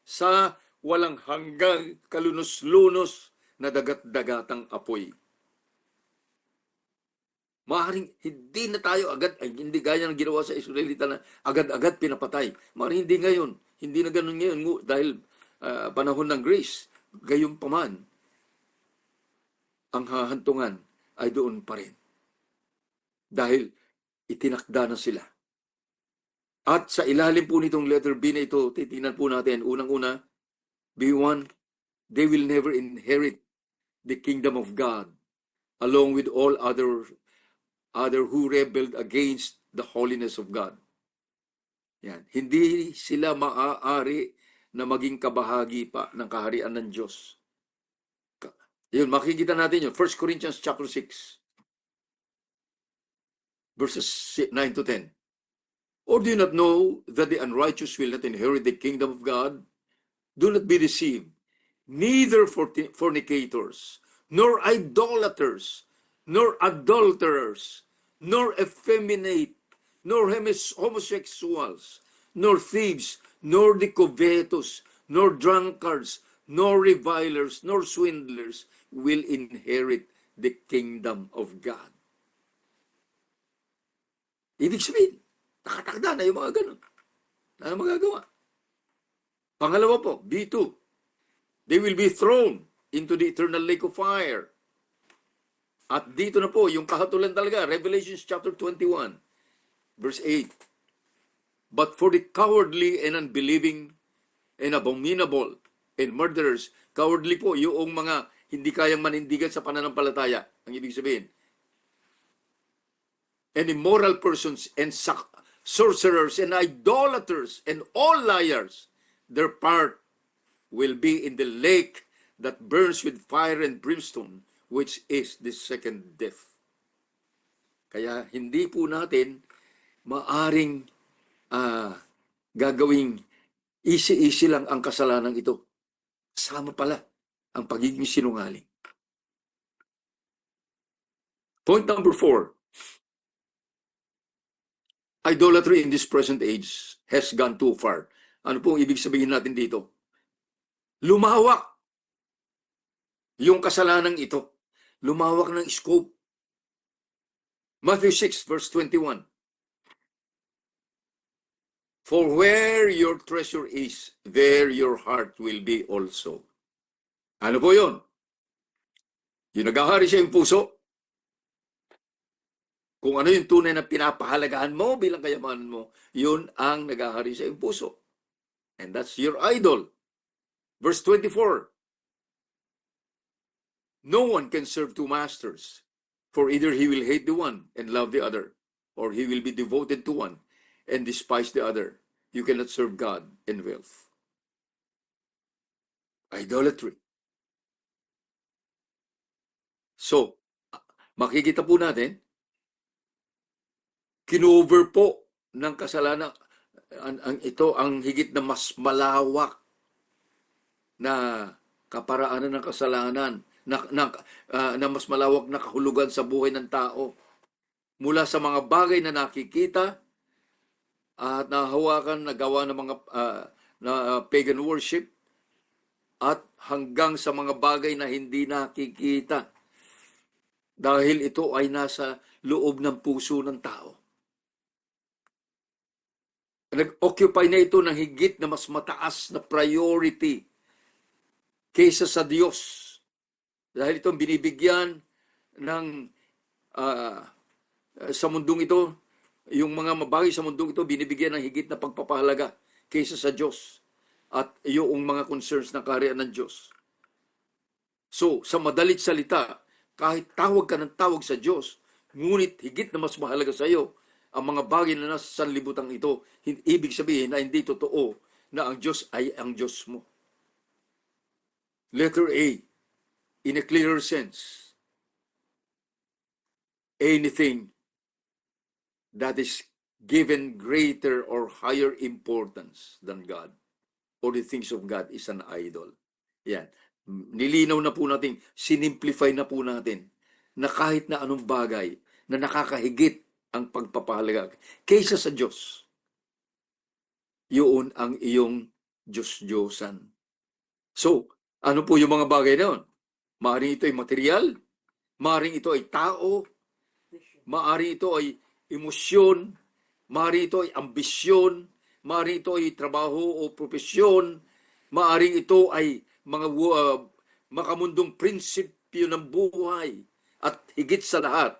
sa walang hanggang kalunos-lunos na dagat-dagatang apoy. Maaaring hindi na tayo agad, ay hindi gaya ng ginawa sa Israelita na agad-agad pinapatay. Maaaring hindi ngayon, hindi na ganun ngayon dahil panahon ng grace. Gayunpaman, ang hahantungan ay doon pa rin. Dahil itinakda na sila. At sa ilalim po nitong letter B na ito, titingnan po natin, unang-una, B1, they will never inherit the kingdom of God along with all other who rebelled against the holiness of God. Yan. Hindi sila maaari na maging kabahagi pa ng kaharian ng Diyos. Yun, makikita natin yun. 1 Corinthians chapter 6, verses 9 to 10. Or do you not know that the unrighteous will not inherit the kingdom of God? Do not be deceived. Neither fornicators, nor idolaters, nor adulterers, nor effeminate, nor homosexuals, nor thieves, nor the covetous, nor drunkards, nor revilers, nor swindlers will inherit the kingdom of God. Ibig sabihin, nakatakda na yung mga ganun. Ano magagawa? Pangalawa po, B2, they will be thrown into the eternal lake of fire. At dito na po, yung kahatulan talaga, Revelation chapter 21, verse 8. But for the cowardly and unbelieving and abominable and murderers, cowardly po, yung mga hindi kayang manindigan sa pananampalataya, ang ibig sabihin. And immoral persons and sorcerers and idolaters and all liars, their part will be in the lake that burns with fire and brimstone, which is the second death. Kaya hindi po natin maaring gagawing easy lang ang kasalanan ito. Kasama pala ang pagiging sinungaling. Point number 4. Idolatry in this present age has gone too far. Ano pong ibig sabihin natin dito? Lumawak yung kasalanan ito. Lumawak ng scope. Matthew 6 verse 21. For where your treasure is, there your heart will be also. Ano po yun? Yung naghahari sa iyong puso, kung ano yung tunay na pinapahalagahan mo bilang kayamanan mo, yun ang naghahari sa iyong puso. And that's your idol. Verse 24. No one can serve two masters, for either he will hate the one and love the other, or he will be devoted to one and despise the other. You cannot serve God and wealth. Idolatry. So, makikita po natin, kinover po ng kasalanan ito ang higit na mas malawak na kaparaanan ng kasalanan na mas malawak na kahulugan sa buhay ng tao mula sa mga bagay na nakikita at nahawakan na gawa ng mga pagan worship at hanggang sa mga bagay na hindi nakikita dahil ito ay nasa loob ng puso ng tao. Nag-occupy na ito ng higit na mas mataas na priority kaysa sa Diyos. Dahil itong binibigyan ng sa mundong ito, yung mga bagay sa mundong ito, binibigyan ng higit na pagpapahalaga kaysa sa Diyos at yung mga concerns ng kaharian ng Diyos. So, sa madalit salita, kahit tawag ka ng tawag sa Diyos, ngunit higit na mas mahalaga sa iyo ang mga bagay na nasa sanlibutan ito, ibig sabihin na hindi totoo na ang Diyos ay ang Diyos mo. Letter A, in a clearer sense, anything that is given greater or higher importance than God or the things of God is an idol. Yan. Nilinaw na po natin, sinimplify na po natin na kahit na anong bagay na nakakahigit ang pagpapahalaga kaysa sa Diyos, yun ang iyong Diyos-Diyosan. So, ano po yung mga bagay na yun? Maaring ito ay material, maaring ito ay tao, maaring ito ay emosyon, maaring ito ay ambisyon, maaring ito ay trabaho o propesyon, maaring ito ay mga makamundong prinsipyo ng buhay, at higit sa lahat,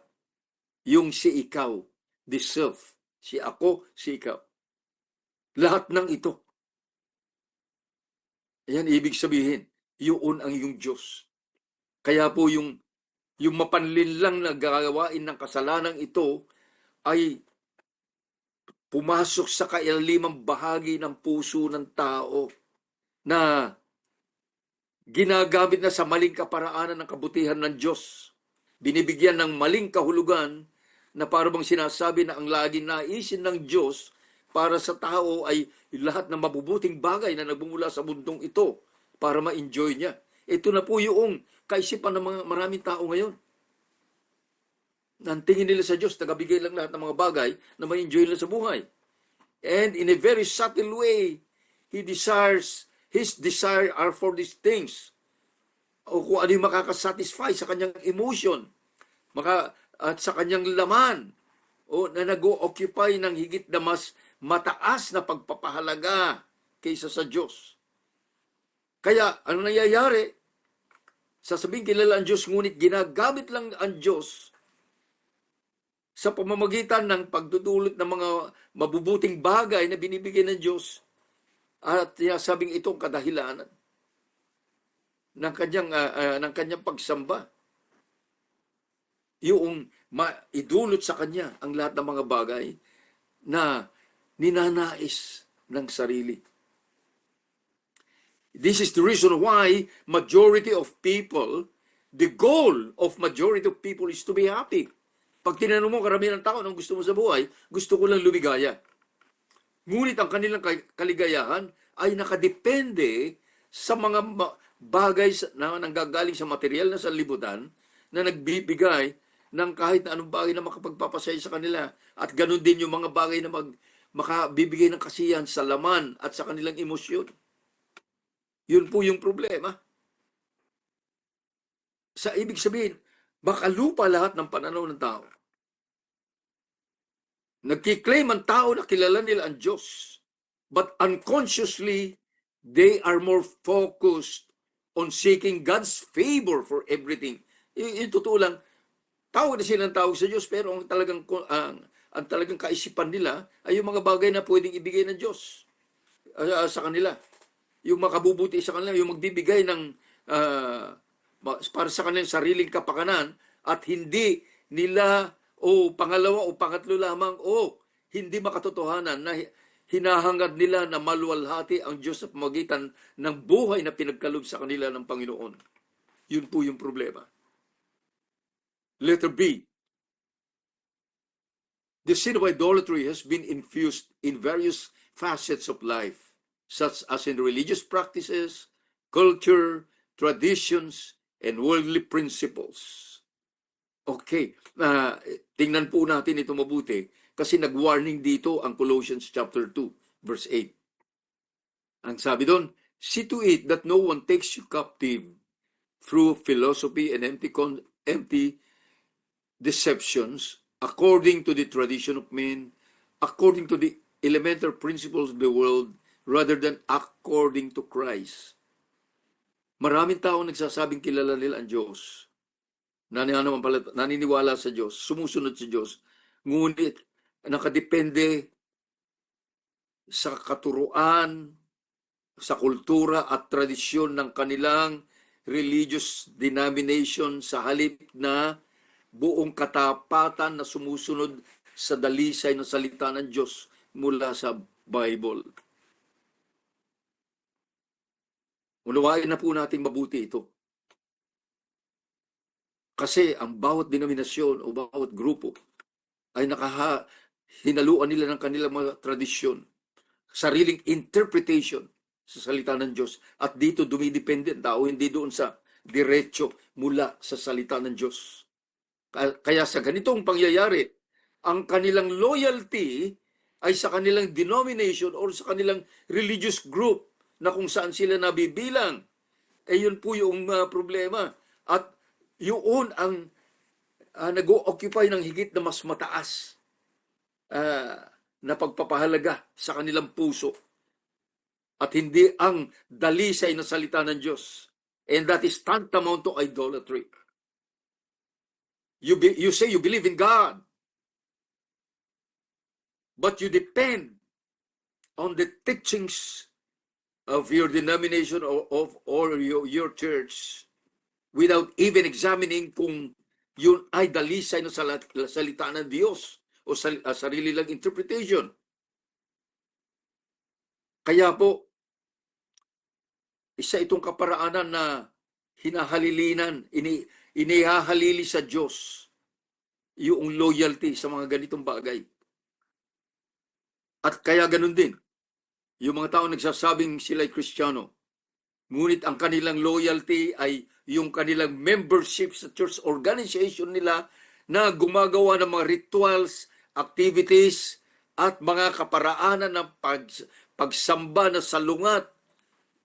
yung si ikaw, the self, si ako, si ikaw. Lahat ng ito. Ayan, ibig sabihin, yun ang iyong Diyos. Kaya po yung mapanlinlang na gagawain ng kasalanang ito ay pumasok sa kailimang bahagi ng puso ng tao na ginagamit na sa maling kaparaanan ng kabutihan ng Diyos. Binibigyan ng maling kahulugan na parang sinasabi na ang laging naisin ng Diyos para sa tao ay lahat ng mabubuting bagay na nagbumula sa mundong ito para ma-enjoy niya. Ito na po yung kaisipan ng mga maraming tao ngayon. Ang tingin nila sa Diyos, tagabigay lang lahat ng mga bagay na ma-enjoy nila sa buhay. And in a very subtle way, His desire are for these things. O kung ano yung makakasatisfy sa kanyang emotion, at sa kanyang laman, o na nag-o-occupy ng higit na mas mataas na pagpapahalaga kaysa sa Diyos. Kaya, ano nangyayari? Sasabihin kilala ang Diyos, ngunit ginagamit lang ang Diyos sa pamamagitan ng pagdudulot ng mga mabubuting bagay na binibigay ng Diyos, at sabing itong kadahilanan ng kanyang pagsamba. Yung maidulot sa kanya ang lahat ng mga bagay na ninanais ng sarili. This is the reason why majority of people, the goal of majority of people is to be happy. Pag tinanong mo karamihan ng tao, anong gusto mo sa buhay? Gusto ko lang lumigaya. Ngunit ang kanilang kaligayahan ay nakadepende sa mga bagay na nanggagaling sa material na sanlibutan na nagbibigay ng kahit na anong bagay na makapagpapasaya sa kanila. At ganun din yung mga bagay na makabibigay ng kasiyahan sa laman at sa kanilang emosyon. Yun po yung problema. Sa ibig sabihin, makalupa lahat ng pananaw ng tao. Nagkiklaim ang tao na kilala nila ang Diyos. But unconsciously, they are more focused on seeking God's favor for everything. Yung totoo lang, tawag na silang tawag sa Diyos, pero ang talagang kaisipan nila ay yung mga bagay na pwedeng ibigay ng Diyos sa kanila. Yung makabubuti sa kanila, yung magbibigay ng para sa kanilang sariling kapakanan, at hindi nila pangalawa o pangatlo lamang hindi makatotohanan na hinahangad nila na maluwalhati ang Diyos sa pamamagitan ng buhay na pinagkaloob sa kanila ng Panginoon. Yun po yung problema. Letter B. The sin of idolatry has been infused in various facets of life, such as in religious practices, culture, traditions, and worldly principles. Okay, tingnan po natin ito mabuti kasi nag-warning dito ang Colossians chapter 2, verse 8. Ang sabi doon, see to it that no one takes you captive through philosophy and empty deceptions, according to the tradition of men, according to the elemental principles of the world, rather than according to Christ. Maraming tao nagsasabing kilala nila ang Diyos, naniniwala sa Diyos, sumusunod sa Diyos, ngunit nakadepende sa katuruan, sa kultura at tradisyon ng kanilang religious denomination sa halip na buong katapatan na sumusunod sa dalisay ng salita ng Diyos mula sa Bible. Unawain na po natin mabuti ito. Kasi ang bawat denominasyon o bawat grupo ay hinaluan nila ng kanilang mga tradisyon, sariling interpretation sa salita ng Diyos. At dito dumidepende ang tao, hindi doon sa diretso mula sa salita ng Diyos. Kaya sa ganitong pangyayari, ang kanilang loyalty ay sa kanilang denomination or sa kanilang religious group na kung saan sila nabibilang. Yun po yung problema. At yun ang nag-o-occupy ng higit na mas mataas na pagpapahalaga sa kanilang puso at hindi ang dalisay na salita ng Diyos. And that is tantamount to idolatry. You say you believe in God, but you depend on the teachings of your denomination or your church without even examining kung yun ay dalisay na salita ng Diyos o sarili lang interpretation. Kaya po, isa itong kaparaanan na hinahalilinan, inihahalili sa Diyos yung loyalty sa mga ganitong bagay. At kaya ganun din, yung mga tao nagsasabing sila ay Kristiyano, ngunit ang kanilang loyalty ay yung kanilang membership sa church organization nila na gumagawa ng mga rituals, activities, at mga kaparaanan ng pagsamba na salungat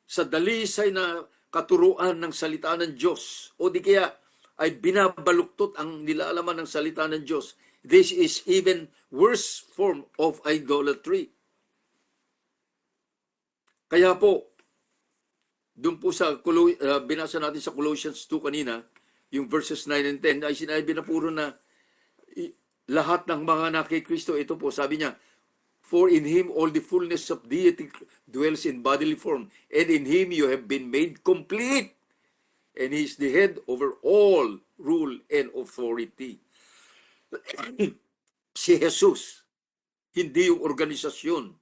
sa dalisay na katuruan ng salita ng Diyos. O di kaya ay binabaluktot ang nilalaman ng salita ng Diyos. This is even worse form of idolatry. Kaya po, doon po sa binasa natin sa Colossians 2 kanina, yung verses 9 and 10, ay sinabi na puro na lahat ng mga nakikristo, ito po, sabi niya, for in Him all the fullness of deity dwells in bodily form, and in Him you have been made complete, and He is the head over all rule and authority. Si Jesus, hindi yung organisasyon.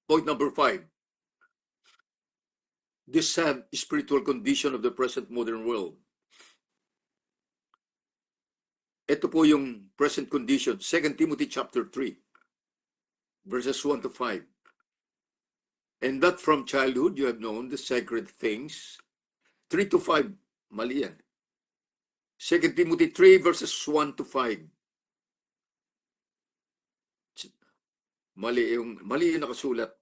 Point number 5. This sad spiritual condition of the present modern world. Ito po yung present condition. 2 Timothy chapter 3, verses 1 to 5. And that from childhood you have known the sacred things. 3 to 5, mali yan. 2 Timothy 3, verses 1 to 5. Mali yung nakasulat.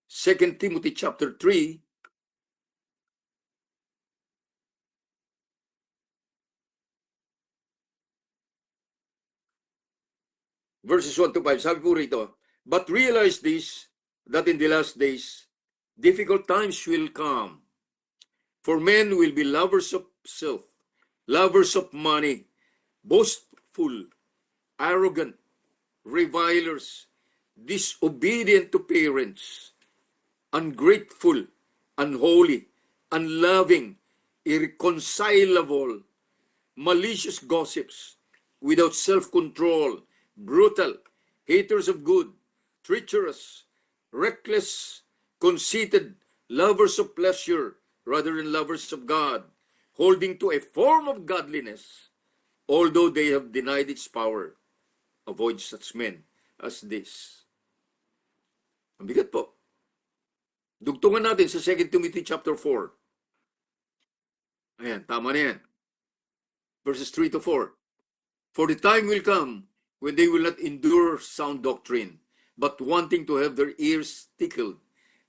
2 Timothy chapter 3, verses 1 to 5. Sabi po rito, but realize this, that in the last days, difficult times will come. For men will be lovers of self, lovers of money, boastful, arrogant, revilers, disobedient to parents, ungrateful, unholy, unloving, irreconcilable, malicious gossips, without self-control, brutal, haters of good, treacherous, reckless, conceited, lovers of pleasure rather than lovers of God, holding to a form of godliness, although they have denied its power. Avoid such men as this. Ang bigat po. Dugtungan natin sa 2 Timothy chapter 4. Ayan, tama na yan. Verses 3 to 4. For the time will come when they will not endure sound doctrine, but wanting to have their ears tickled,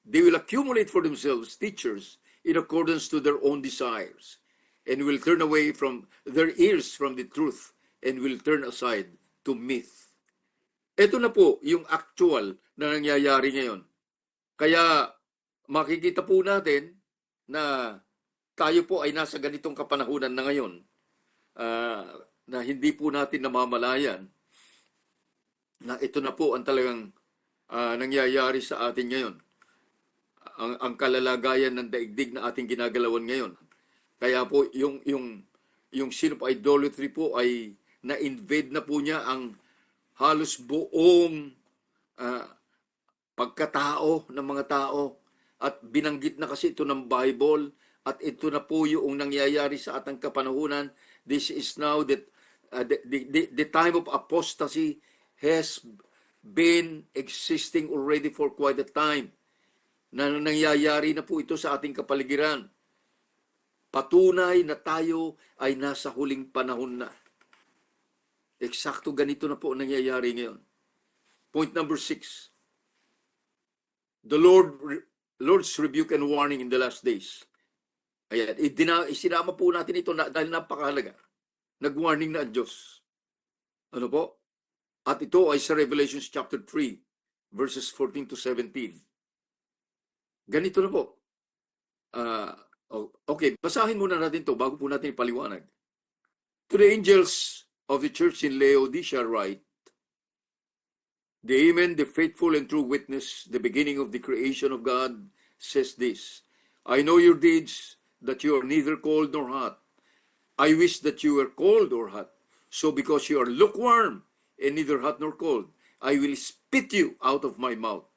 they will accumulate for themselves teachers in accordance to their own desires, and will turn away from their ears from the truth, and will turn aside to myth. Ito na po yung actual na nangyayari ngayon. Kaya makikita po natin na tayo po ay nasa ganitong kapanahunan na ngayon na hindi po natin namamalayan na ito na po ang talagang nangyayari sa atin ngayon. Ang kalalagayan ng daigdig na ating ginagalawan ngayon. Kaya po yung sin of idolatry po ay na-invade na po niya ang halos buong pagkatao ng mga tao. At binanggit na kasi ito ng Bible at ito na po yung nangyayari sa ating kapanahunan. This is now that the time of apostasy has been existing already for quite a time. Na nangyayari na po ito sa ating kapaligiran. Patunay na tayo ay nasa huling panahon na. Eksakto ganito na po nangyayari ngayon. Point number 6. The Lord's rebuke and warning in the last days. Ayan, isinama po natin ito dahil napakahalaga. Nag-warning na ang Diyos. Ano po? At ito ay sa Revelation chapter 3, verses 14 to 17. Ganito na po. Okay, basahin muna natin ito bago po natin ipaliwanag. To the angels of the church in Laodicea write, the Amen, the faithful and true witness, the beginning of the creation of God, says this, I know your deeds, that you are neither cold nor hot. I wish that you were cold or hot. So because you are lukewarm and neither hot nor cold, I will spit you out of my mouth.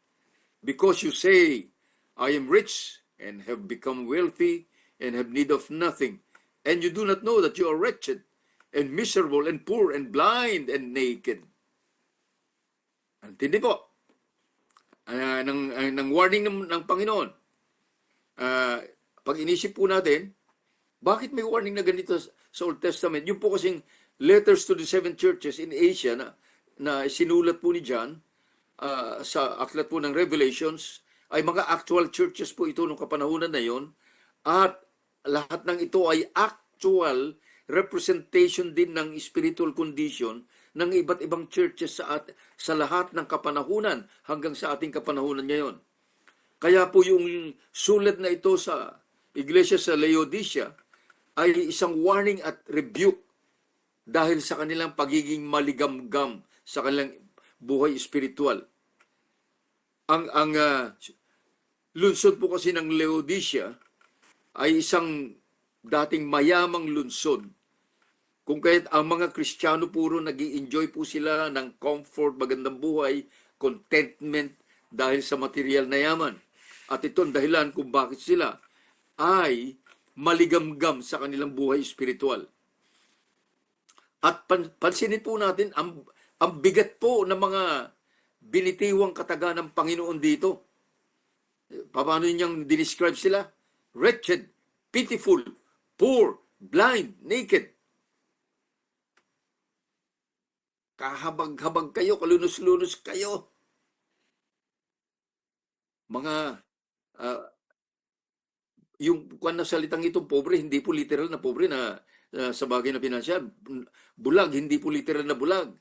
Because you say, I am rich and have become wealthy and have need of nothing, and you do not know that you are wretched and miserable and poor and blind and naked. Antindi po, ng warning ng Panginoon. Pag inisip po natin, bakit may warning na ganito sa Old Testament? Yung po kasing letters to the 7 churches in Asia na sinulat po ni John sa aklat po ng Revelations, ay mga actual churches po ito nung kapanahunan na yon. At lahat ng ito ay actual representation din ng spiritual condition ng iba't ibang churches sa lahat ng kapanahunan hanggang sa ating kapanahunan ngayon. Kaya po yung sulat na ito sa iglesia sa Laodicea ay isang warning at rebuke dahil sa kanilang pagiging maligamgam sa kanilang buhay espiritual. Ang lungsod po kasi ng Laodicea ay isang dating mayamang lungsod. Kung kaya't ang mga Kristiyano puro nag-i-enjoy po sila ng comfort, magandang buhay, contentment dahil sa material na yaman. At ito ang dahilan kung bakit sila ay maligamgam sa kanilang buhay espiritual. At pansinin po natin, ang bigat po ng mga binitiwang kataga ng Panginoon dito. Paano niyang dinescribe sila? Wretched, pitiful, poor, blind, naked. Kahabag-habag kayo, kalunos-lunos kayo. Mga, yung kung na salitang itong pobre, hindi po literal na pobre na sa bagay na pinansyal. Bulag, hindi po literal na bulag.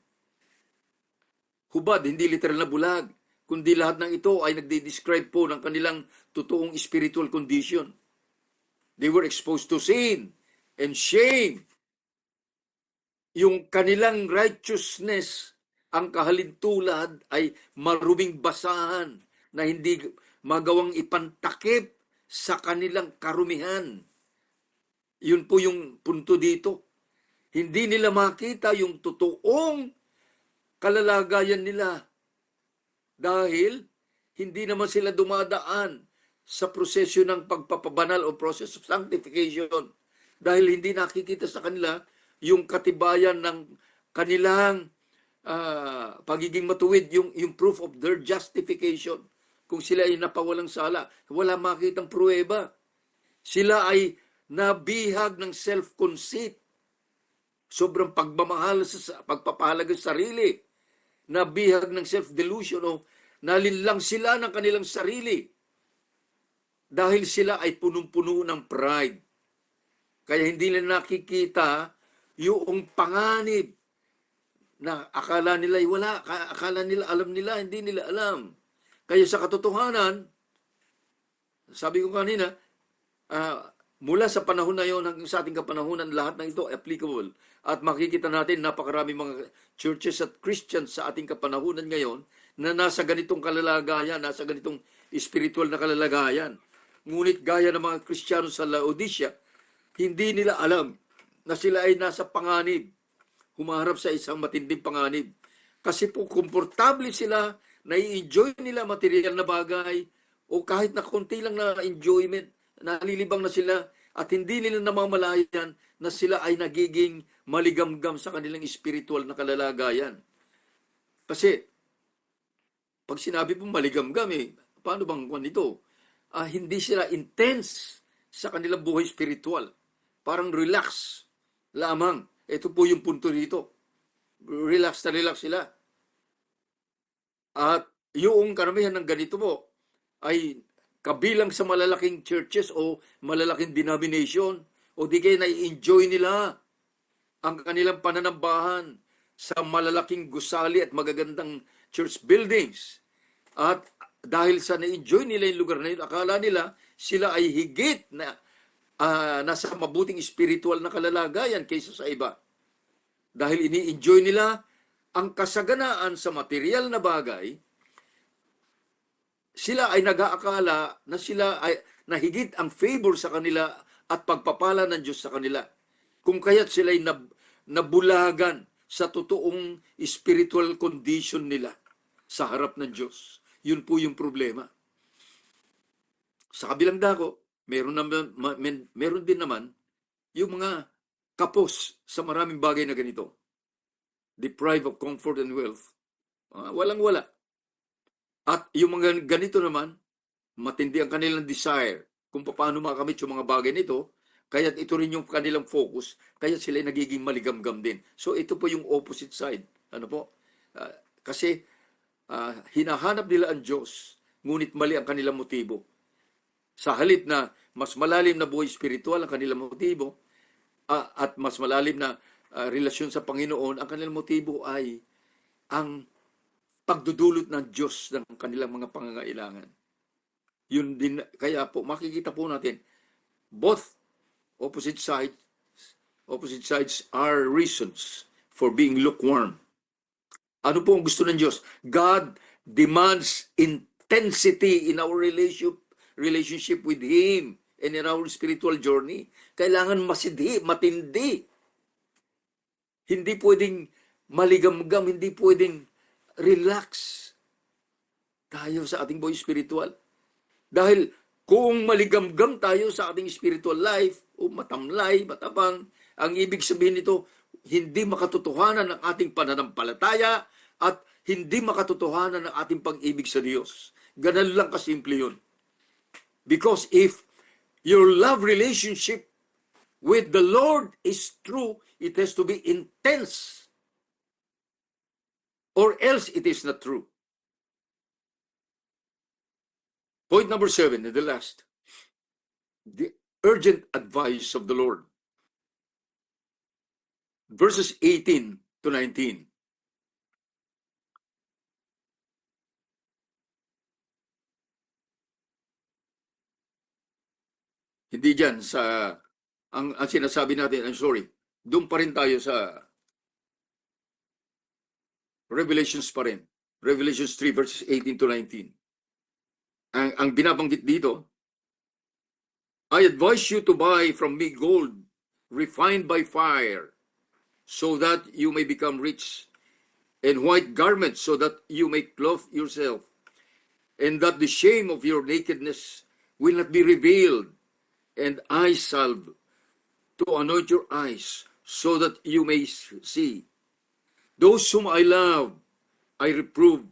Hubad, hindi literal na bulag. Kundi lahat ng ito ay nagde-describe po ng kanilang totoong spiritual condition. They were exposed to sin and shame. Yung kanilang righteousness, ang kahalintulad ay maruming basahan na hindi magawang ipantakip sa kanilang karumihan. Yun po yung punto dito. Hindi nila makita yung totoong kalalagayan nila dahil hindi naman sila dumadaan sa prosesyo ng pagpapabanal o process of sanctification dahil hindi nakikita sa kanila yung katibayan ng kanilang pagiging matuwid, yung proof of their justification. Kung sila ay napawalang sala, wala makitang pruweba. Sila ay nabihag ng self-conceit. Sobrang pagmamahal sa pagpapahalaga sa sarili. Nabihag ng self-delusion o nalinlang sila ng kanilang sarili. Dahil sila ay punong-puno ng pride. Kaya hindi nila nakikita yung panganib na akala nila ay wala, akala nila alam nila, hindi nila alam. Kaya sa katotohanan, sabi ko kanina, mula sa panahon na yon hanggang sa ating kapanahunan, lahat ng ito applicable. At makikita natin napakarami mga churches at Christians sa ating kapanahunan ngayon na nasa ganitong kalalagayan, nasa ganitong spiritual na kalalagayan. Ngunit gaya ng mga Kristiyano sa Laodicea, hindi nila alam na sila ay nasa panganib, humaharap sa isang matinding panganib. Kasi po, komportable sila nai-enjoy nila material na bagay o kahit na konti lang na enjoyment, nalilibang na sila at hindi nila namamalayan na sila ay nagiging maligamgam sa kanilang spiritual na kalalagayan. Kasi pag sinabi po maligamgam, paano bang kwan ito? Hindi sila intense sa kanilang buhay spiritual. Parang relax lamang. Ito po yung punto dito. Relax na relax sila. At yung karamihan ng ganito po ay kabilang sa malalaking churches o malalaking denomination o di kaya na-enjoy nila ang kanilang pananambahan sa malalaking gusali at magagandang church buildings. At dahil sa na-enjoy nila yung lugar na yun, akala nila sila ay higit na nasa mabuting spiritual na kalalagayan kaysa sa iba. Dahil ini-enjoy nila ang kasaganaan sa material na bagay, sila ay nag-aakala na sila ay nahigit ang favor sa kanila at pagpapala ng Diyos sa kanila. Kung kaya't sila ay nabulagan sa totoong spiritual condition nila sa harap ng Diyos. Yun po yung problema. Sa kabilang dako, meron din naman yung mga kapos sa maraming bagay na ganito. Deprived of comfort and wealth. Walang-wala. At yung mga ganito naman, matindi ang kanilang desire kung paano makamit yung mga bagay nito, kaya ito rin yung kanilang focus, kaya sila nagiging maligamgam din. So ito po yung opposite side. Ano po? Kasi hinahanap nila ang Diyos, ngunit mali ang kanilang motibo. Sa halip na mas malalim na buhay spiritual ang kanilang motibo, at mas malalim na relasyon sa Panginoon, ang kanilang motibo ay ang pagdudulot ng Diyos ng kanilang mga pangangailangan. Yun din, kaya po, makikita po natin, both opposite sides are reasons for being lukewarm. Ano po ang gusto ng Diyos? God demands intensity in our relationship with Him and in our spiritual journey. Kailangan masidhi, matindi. Hindi pwedeng maligamgam, hindi pwedeng relax tayo sa ating buhay spiritual. Dahil kung maligamgam tayo sa ating spiritual life, o matamlay, matapang, ang ibig sabihin nito, hindi makatotohanan ng ating pananampalataya at hindi makatotohanan ng ating pag-ibig sa Diyos. Ganun lang kasimple yun. Because if your love relationship with the Lord is true, it has to be intense. Or else it is not true. Point number 7, and the last. The urgent advice of the Lord. Verses 18 to 19. Hindi dyan sa, ang sinasabi natin, I'm sorry, doon pa rin tayo sa Revelations pa rin. Revelations 3 verses 18 to 19. Ang binabanggit dito, I advise you to buy from me gold refined by fire, so that you may become rich, and white garments, so that you may clothe yourself, and that the shame of your nakedness will not be revealed, and eye salve to anoint your eyes, so that you may see. Those whom I love, I reprove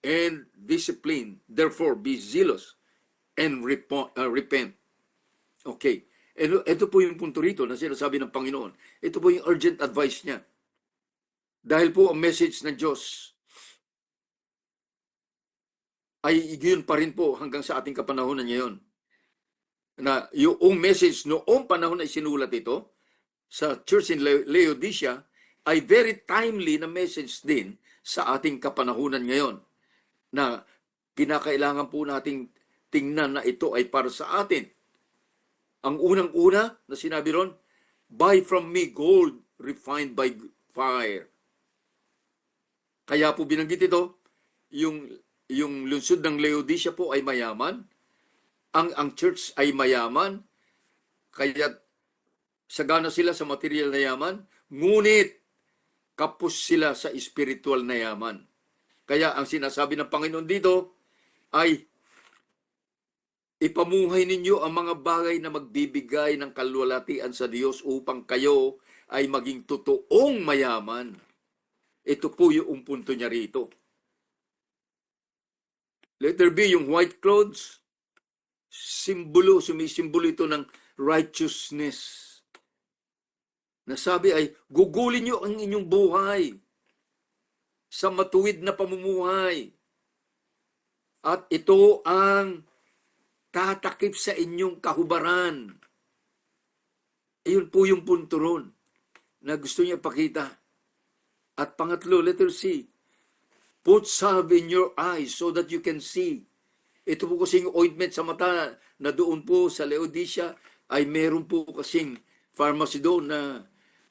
and discipline. Therefore, be zealous and repent. Okay. Ito po yung punto rito na sinasabi ng Panginoon. Ito po yung urgent advice niya. Dahil po ang message ng Diyos ay yun pa rin po hanggang sa ating kapanahonan ngayon. Na yung message noong panahon na isinulat ito sa church in Laodicea ay very timely na message din sa ating kapanahunan ngayon, na kinakailangan po nating tingnan na ito ay para sa atin. Ang unang-una na sinabi ron, buy from me gold refined by fire. Kaya po binanggit ito, yung lungsod ng Laodicea po ay mayaman, ang church ay mayaman, kaya sagana sila sa material na yaman, ngunit kapos sila sa spiritual na yaman. Kaya ang sinasabi ng Panginoon dito ay ipamuhay ninyo ang mga bagay na magbibigay ng kalwalatian sa Diyos upang kayo ay maging totoong mayaman. Ito po yung punto niya rito. Letter B, yung white clothes, sumisimbolo ito ng righteousness. Nasabi ay, gugulin niyo ang inyong buhay sa matuwid na pamumuhay. At ito ang tatakip sa inyong kahubaran. Iyon po yung punto ron na gusto niya pakita. At pangatlo, letter C, put salve in your eyes so that you can see. Ito po kasing ointment sa mata na doon po sa Laodicea ay meron po kasing pharmacy doon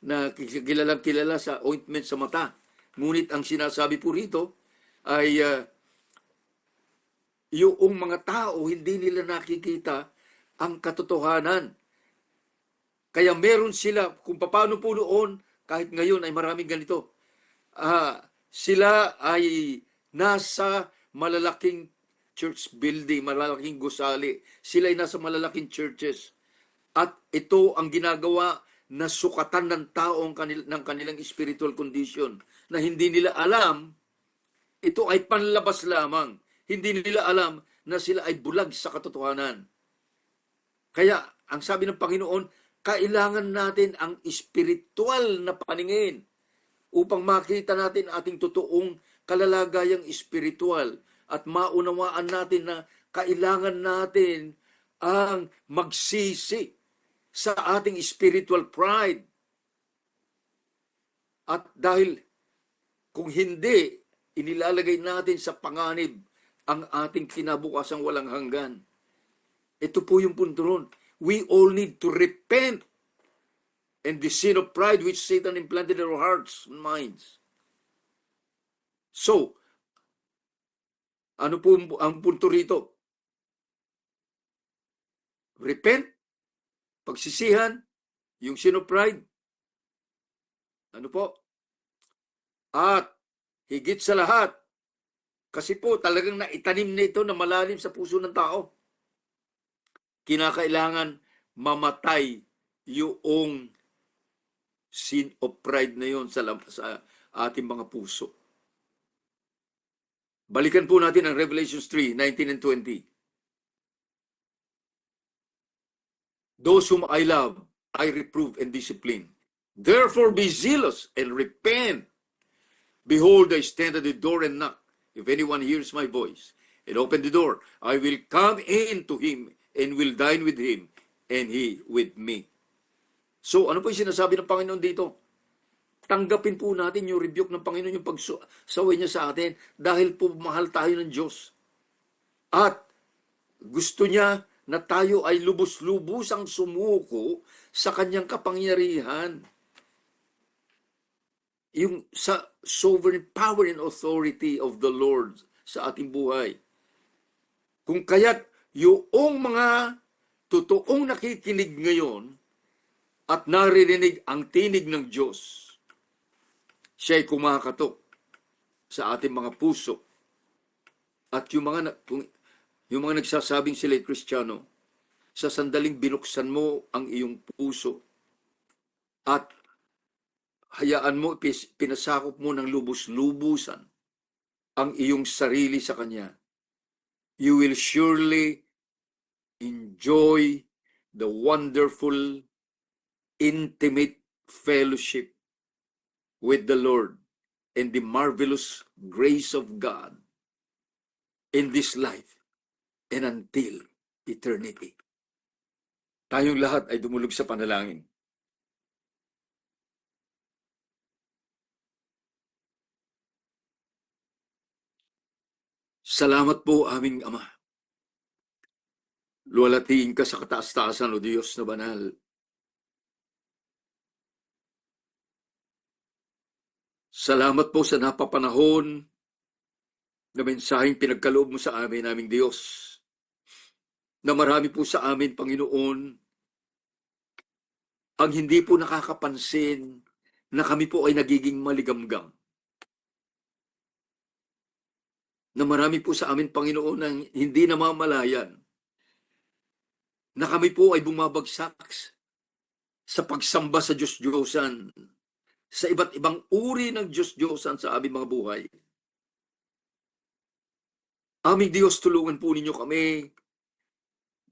na kilalang kilala sa ointment sa mata. Ngunit ang sinasabi po rito ay yung mga tao hindi nila nakikita ang katotohanan. Kaya meron sila, kung paano po noon, kahit ngayon ay maraming ganito, sila ay nasa malalaking church building, malalaking gusali. Sila ay nasa malalaking churches. At ito ang ginagawa na sukatan ng tao ng kanilang spiritual condition na hindi nila alam, ito ay panlabas lamang. Hindi nila alam na sila ay bulag sa katotohanan. Kaya, ang sabi ng Panginoon, kailangan natin ang spiritual na paningin upang makita natin ating totoong kalalagayang spiritual at maunawaan natin na kailangan natin ang magsisi sa ating spiritual pride. At dahil kung hindi, inilalagay natin sa panganib ang ating kinabukasang walang hanggan. Ito po yung punto ron. We all need to repent and the sin of pride which Satan implanted in our hearts and minds. So, ano po ang punto rito? Repent, pagsisihan, yung sin of pride, ano po? At higit sa lahat, kasi po talagang naitanim nito na malalim sa puso ng tao. Kinakailangan mamatay yung sin of pride na yun sa ating mga puso. Balikan po natin ang Revelation 3:19 and 20. Those whom I love, I reprove and discipline. Therefore be zealous and repent. Behold, I stand at the door and knock. If anyone hears my voice and open the door, I will come in to him and will dine with him and he with me. So, ano po yung sinasabi ng Panginoon dito? Tanggapin po natin yung rebuke ng Panginoon, yung pagsaway niya sa atin dahil po mahal tayo ng Diyos. At gusto niya na tayo ay lubos-lubusang sumuko sa kanyang kapangyarihan. Yung sa sovereign power and authority of the Lord sa ating buhay. Kung kaya't yung mga totoong nakikinig ngayon at naririnig ang tinig ng Diyos, siya'y kumakatok sa ating mga puso. At yung mga nagsasabing sila'y Kristiyano, sa sandaling binuksan mo ang iyong puso at hayaan mo, pinasakop mo ng lubos-lubusan ang iyong sarili sa Kanya, you will surely enjoy the wonderful, intimate fellowship with the Lord and the marvelous grace of God in this life and until eternity. Tayong lahat ay dumulog sa panalangin. Salamat po, aming Ama. Luwalhatiin ka sa kataas-taasan, o Diyos na banal. Salamat po sa napapanahon na mensaheng pinagkaloob mo sa amin, aming Diyos. Na marami po sa amin, Panginoon, ang hindi po nakakapansin na kami po ay nagiging maligamgam. na marami po sa amin, Panginoon, ang hindi namamalayan na kami po ay bumabagsak sa pagsamba sa Diyos-Diyosan, sa iba't ibang uri ng Diyos-Diyosan sa aming mga buhay. Aming Diyos, tulungan po ninyo kami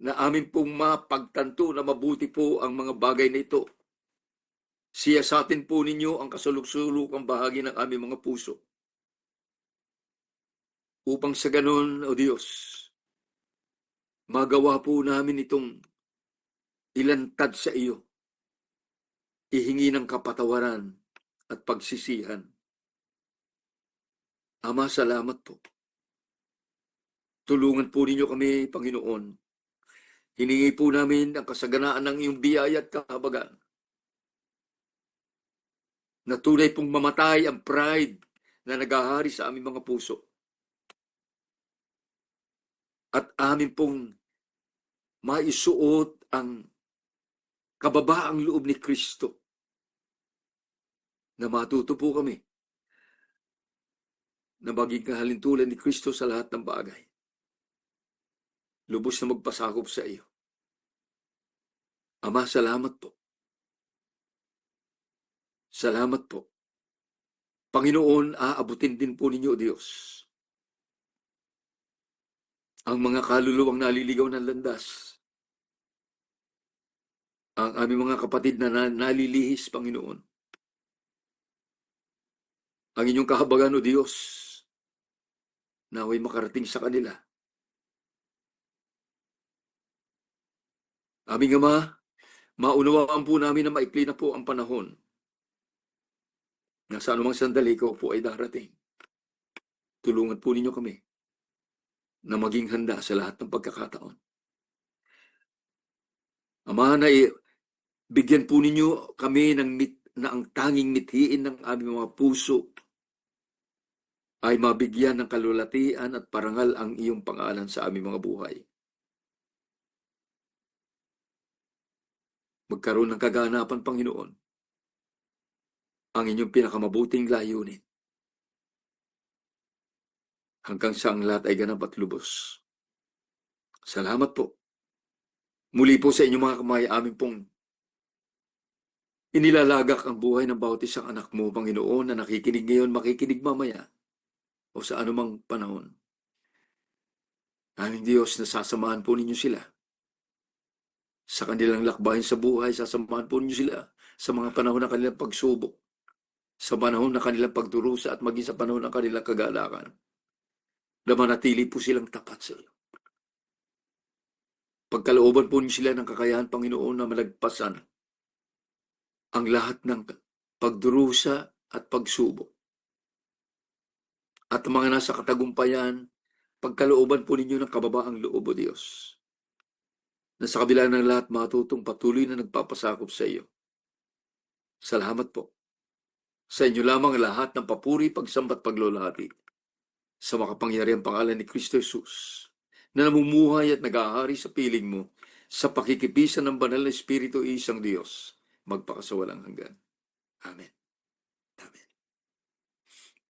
na amin pong mapagtanto na mabuti po ang mga bagay na ito. Siyasatin po ninyo ang kasuluk-sulukang bahagi ng aming mga puso. Upang sa ganon, O Diyos, magawa po namin itong ilantad sa iyo, ihingi ng kapatawaran at pagsisihan. Ama, salamat po. Tulungan po ninyo kami, Panginoon. Hiningi po namin ang kasaganaan ng iyong biyaya at kahabagan. Na tunay pong mamatay ang pride na nagahari sa aming mga puso. At amin pong maisuot ang kababaang loob ni Kristo. Na matuto po kami na maging kahalintulad ni Kristo sa lahat ng bagay. Lubos na magpasakop sa iyo. Ama, salamat po. Salamat po. Panginoon, aabutin din po ninyo, Diyos, ang mga kaluluwang naliligaw ng landas. Ang aming mga kapatid na nalilihis, Panginoon. Ang inyong kahabagan, O Diyos, naway makarating sa kanila. Aming Ama, maunawaan po namin na maikli na po ang panahon na sa anumang sandali ko po ay darating. Tulungan po ninyo kami na maging handa sa lahat ng pagkakataon. Ama, na bigyan po ninyo kami na ang tanging mithiin ng aming mga puso ay mabigyan ng kalulatian at parangal ang iyong pangalan sa aming mga buhay. Magkaroon ng kaganapan, Panginoon, ang inyong pinakamabuting layunin hanggang sa ang lahat ay ganap at lubos. Salamat po. Muli po sa inyong mga kamay, amin pong inilalagak ang buhay ng bawat isang anak mo, Panginoon, na nakikinig ngayon, makikinig mamaya, o sa anumang panahon. Aming Diyos, nasasamahan po ninyo sila sa kanilang lakbayin sa buhay, sasamahan po ninyo sila sa mga panahon ng kanilang pagsubok, sa panahon ng kanilang pagdurusa at maging sa panahon ng kanilang kagalakan. Na manatili po silang tapat sa iyo. Pagkalooban po ninyo sila ng kakayahan, Panginoon, na malagpasan ang lahat ng pagdurusa at pagsubok. At mga nasa katagumpayan, pagkalooban po ninyo ng kababaang loob, O Diyos, na sa kabila ng lahat matutong patuloy na nagpapasakop sa iyo. Salamat po. Sa inyo lamang lahat ng papuri, pagsambat, paglulahati sa makapangyarihang pangalan ni Kristo Jesus, na namumuhay at nag-aahari sa piling mo sa pakikipisan ng banal na Espiritu, isang Diyos, magpakasawalang hanggan. Amen.